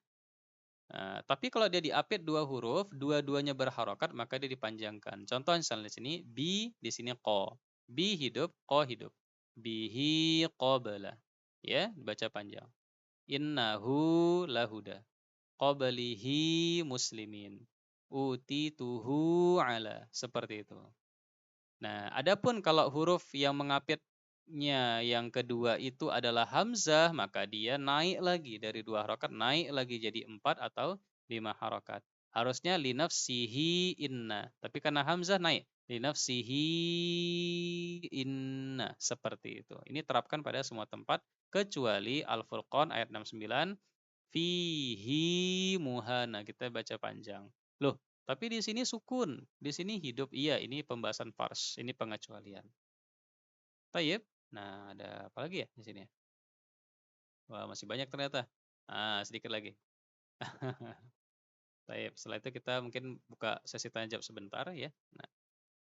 Nah, tapi kalau dia diapit dua huruf, dua-duanya berharokat, maka dia dipanjangkan. Contoh misalnya di sini, bi, di sini ko. Bi hidup, ko hidup. Bihi qabala. Ya, dibaca panjang. Innahu lahuda. Qablihi muslimin. Utituhu ala. Seperti itu. Nah, adapun kalau huruf yang mengapitnya yang kedua itu adalah hamzah, maka dia naik lagi dari dua harokat, naik lagi jadi 4 atau 5 harokat. Harusnya linafsihi inna, tapi karena hamzah naik linafsihi inna, seperti itu. Ini terapkan pada semua tempat kecuali Al-Furqan ayat 69 fihi muhana, kita baca panjang. Loh, tapi di sini sukun, di sini hidup. Iya, ini pembahasan fars, ini pengecualian. Tayyib. Nah, ada apa lagi ya di sini? Wah, masih banyak ternyata. Sedikit lagi. Tayyib. Setelah itu kita mungkin buka sesi tanya jawab sebentar ya. Nah,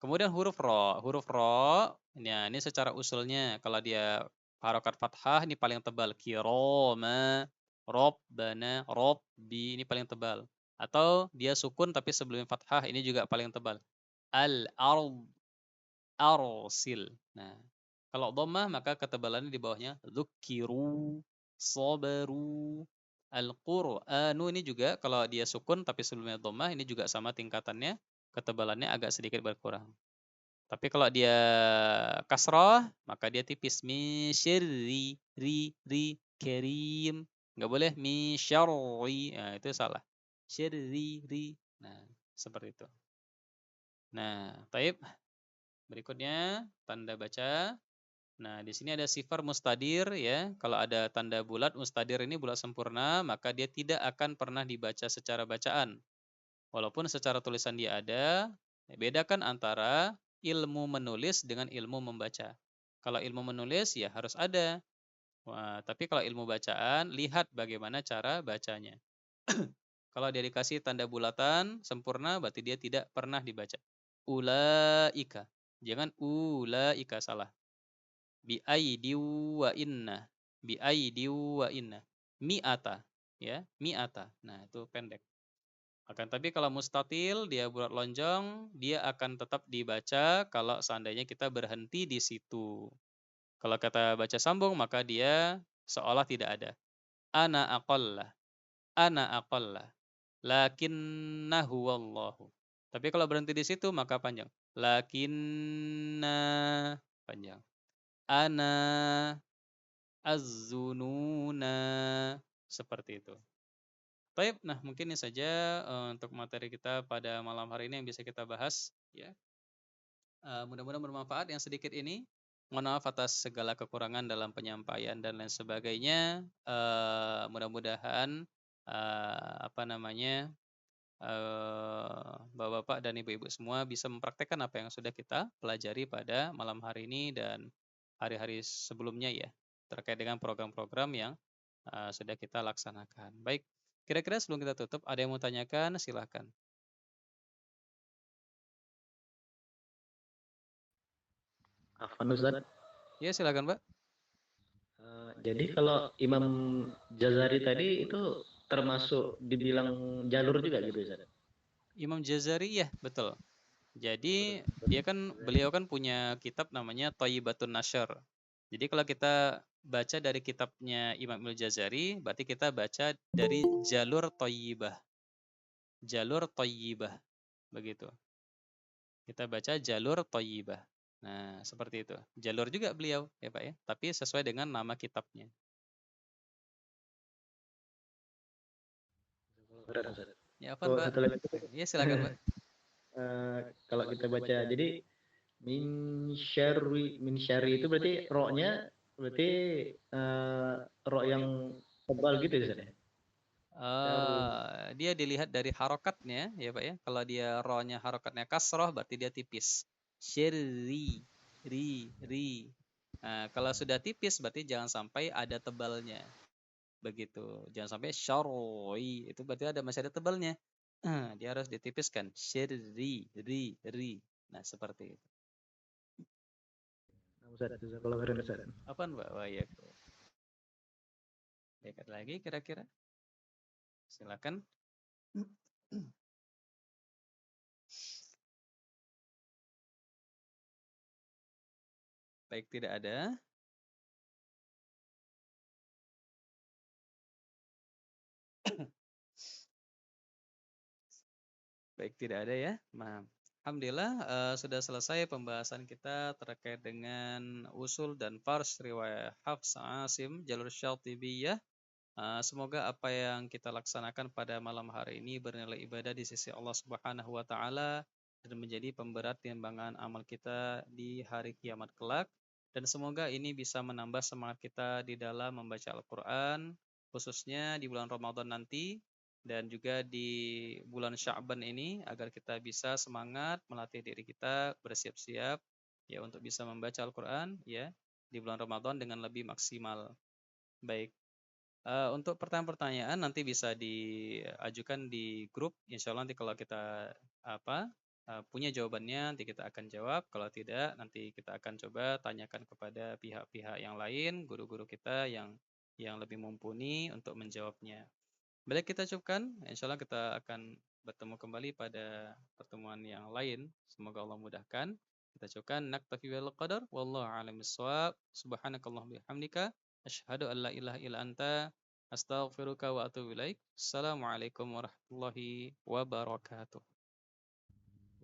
kemudian huruf ro. Huruf ro, ini secara usulnya kalau dia harokat fathah ini paling tebal. Kiroma, robbana, robbi, ini paling tebal. Atau dia sukun tapi sebelum fathah, ini juga paling tebal. Al-ard, arsil. Nah, kalau dhammah maka ketebalannya di bawahnya dzukiru, sabaru, al-qur'anu, ini juga kalau dia sukun tapi sebelumnya dhammah ini juga sama tingkatannya, ketebalannya agak sedikit berkurang. Tapi kalau dia kasrah maka dia tipis. Min syirri, ri, karim. Enggak boleh min syarri. Nah, itu salah. Syirri, ri. Nah, seperti itu. Nah, taib. Berikutnya tanda baca Nah, di sini ada sifar mustadir ya. Kalau ada tanda bulat, mustadir ini bulat sempurna, maka dia tidak akan pernah dibaca secara bacaan. Walaupun secara tulisan dia ada, bedakan antara ilmu menulis dengan ilmu membaca. Kalau ilmu menulis ya harus ada. Wah, tapi kalau ilmu bacaan, lihat bagaimana cara bacanya. Kalau dia dikasih tanda bulatan sempurna, berarti dia tidak pernah dibaca. Ulaika. Jangan ulaika, salah. Bi aidiw wa inna. Bi aidiw wa inna. Mi'ata. Ya, mi'ata. Nah, itu pendek. Akan tapi kalau mustatil, dia bulat lonjong, dia akan tetap dibaca kalau seandainya kita berhenti di situ. Kalau kata baca sambung, maka dia seolah tidak ada. Ana aqallah. Ana aqallah. Lakinnahu wallahu. Tapi kalau berhenti di situ, maka panjang. Lakinna, panjang. Ana azzununa, seperti itu. Baik, nah mungkin ini saja untuk materi kita pada malam hari ini yang bisa kita bahas ya. Mudah-mudahan bermanfaat yang sedikit ini. Mohon maaf atas segala kekurangan dalam penyampaian dan lain sebagainya. Mudah-mudahan apa namanya bapak-bapak dan ibu-ibu semua bisa mempraktekkan apa yang sudah kita pelajari pada malam hari ini dan hari-hari sebelumnya ya, terkait dengan program-program yang sudah kita laksanakan. Baik, kira-kira sebelum kita tutup, ada yang mau tanyakan? Silahkan. Afwan Ustaz. Ya, silakan, Mbak. Jadi kalau Imam Jazari tadi itu termasuk dibilang jalur juga gitu Ustaz. Imam Jazari ya, betul. Jadi beliau kan punya kitab namanya Thayyibatun Nasyr. Jadi kalau kita baca dari kitabnya Imam Al-Jazari, berarti kita baca dari jalur Thayyibah. Jalur Thayyibah. Begitu. Kita baca jalur Thayyibah. Nah, seperti itu. Jalur juga beliau, ya Pak ya. Tapi sesuai dengan nama kitabnya. Keren Ustaz. Ya, apa Oh, Mbak? satu lagi Ya, silakan Mbak. kalau kita baca jadi min syarri itu berarti roknya berarti eh, rok yang tebal gitu ya Ustaz ya. Syarru. Dia dilihat dari harokatnya, ya Pak ya. Kalau dia rohnya harokatnya kasroh, berarti dia tipis. Syirri, ri. Nah, kalau sudah tipis, berarti jangan sampai ada tebalnya. Begitu. Jangan sampai syaroi, itu berarti masih ada tebalnya. Dia harus ditipiskan. Syirri, ri. Nah, seperti itu. Ustaz, jazakallahu khairan Ustaz. Apa Mbak? Wah, ya. Dekat lagi kira-kira. Silakan. Baik, tidak ada. Baik, tidak ada ya. Nah, alhamdulillah sudah selesai pembahasan kita terkait dengan usul dan fars riwayat Hafs Asim jalur Syatibiyah. Semoga apa yang kita laksanakan pada malam hari ini bernilai ibadah di sisi Allah Subhanahu wa taala dan menjadi pemberat timbangan amal kita di hari kiamat kelak. Dan semoga ini bisa menambah semangat kita di dalam membaca Al-Qur'an, khususnya di bulan Ramadan nanti dan juga di bulan Sya'ban ini agar kita bisa semangat melatih diri kita bersiap-siap ya untuk bisa membaca Al-Qur'an ya di bulan Ramadan dengan lebih maksimal. Baik. Untuk pertanyaan-pertanyaan nanti bisa diajukan di grup. Insya Allah nanti kalau kita apa punya jawabannya, nanti kita akan jawab. Kalau tidak, nanti kita akan coba tanyakan kepada pihak-pihak yang lain, guru-guru kita yang lebih mumpuni untuk menjawabnya. Baik, kita cukupkan. Insya Allah kita akan bertemu kembali pada pertemuan yang lain. Semoga Allah mudahkan. Kita cukupkan. Naktafi bil qadar. Wallahu a'lam bishawab. Subhanakallahumma bihamdika. Asyhadu an la ilaha illa anta. Astaghfiruka wa atubu ilaik. Assalamualaikum warahmatullahi wabarakatuh.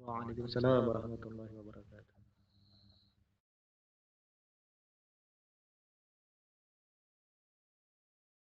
Waalaikumsalam warahmatullahi wabarakatuh.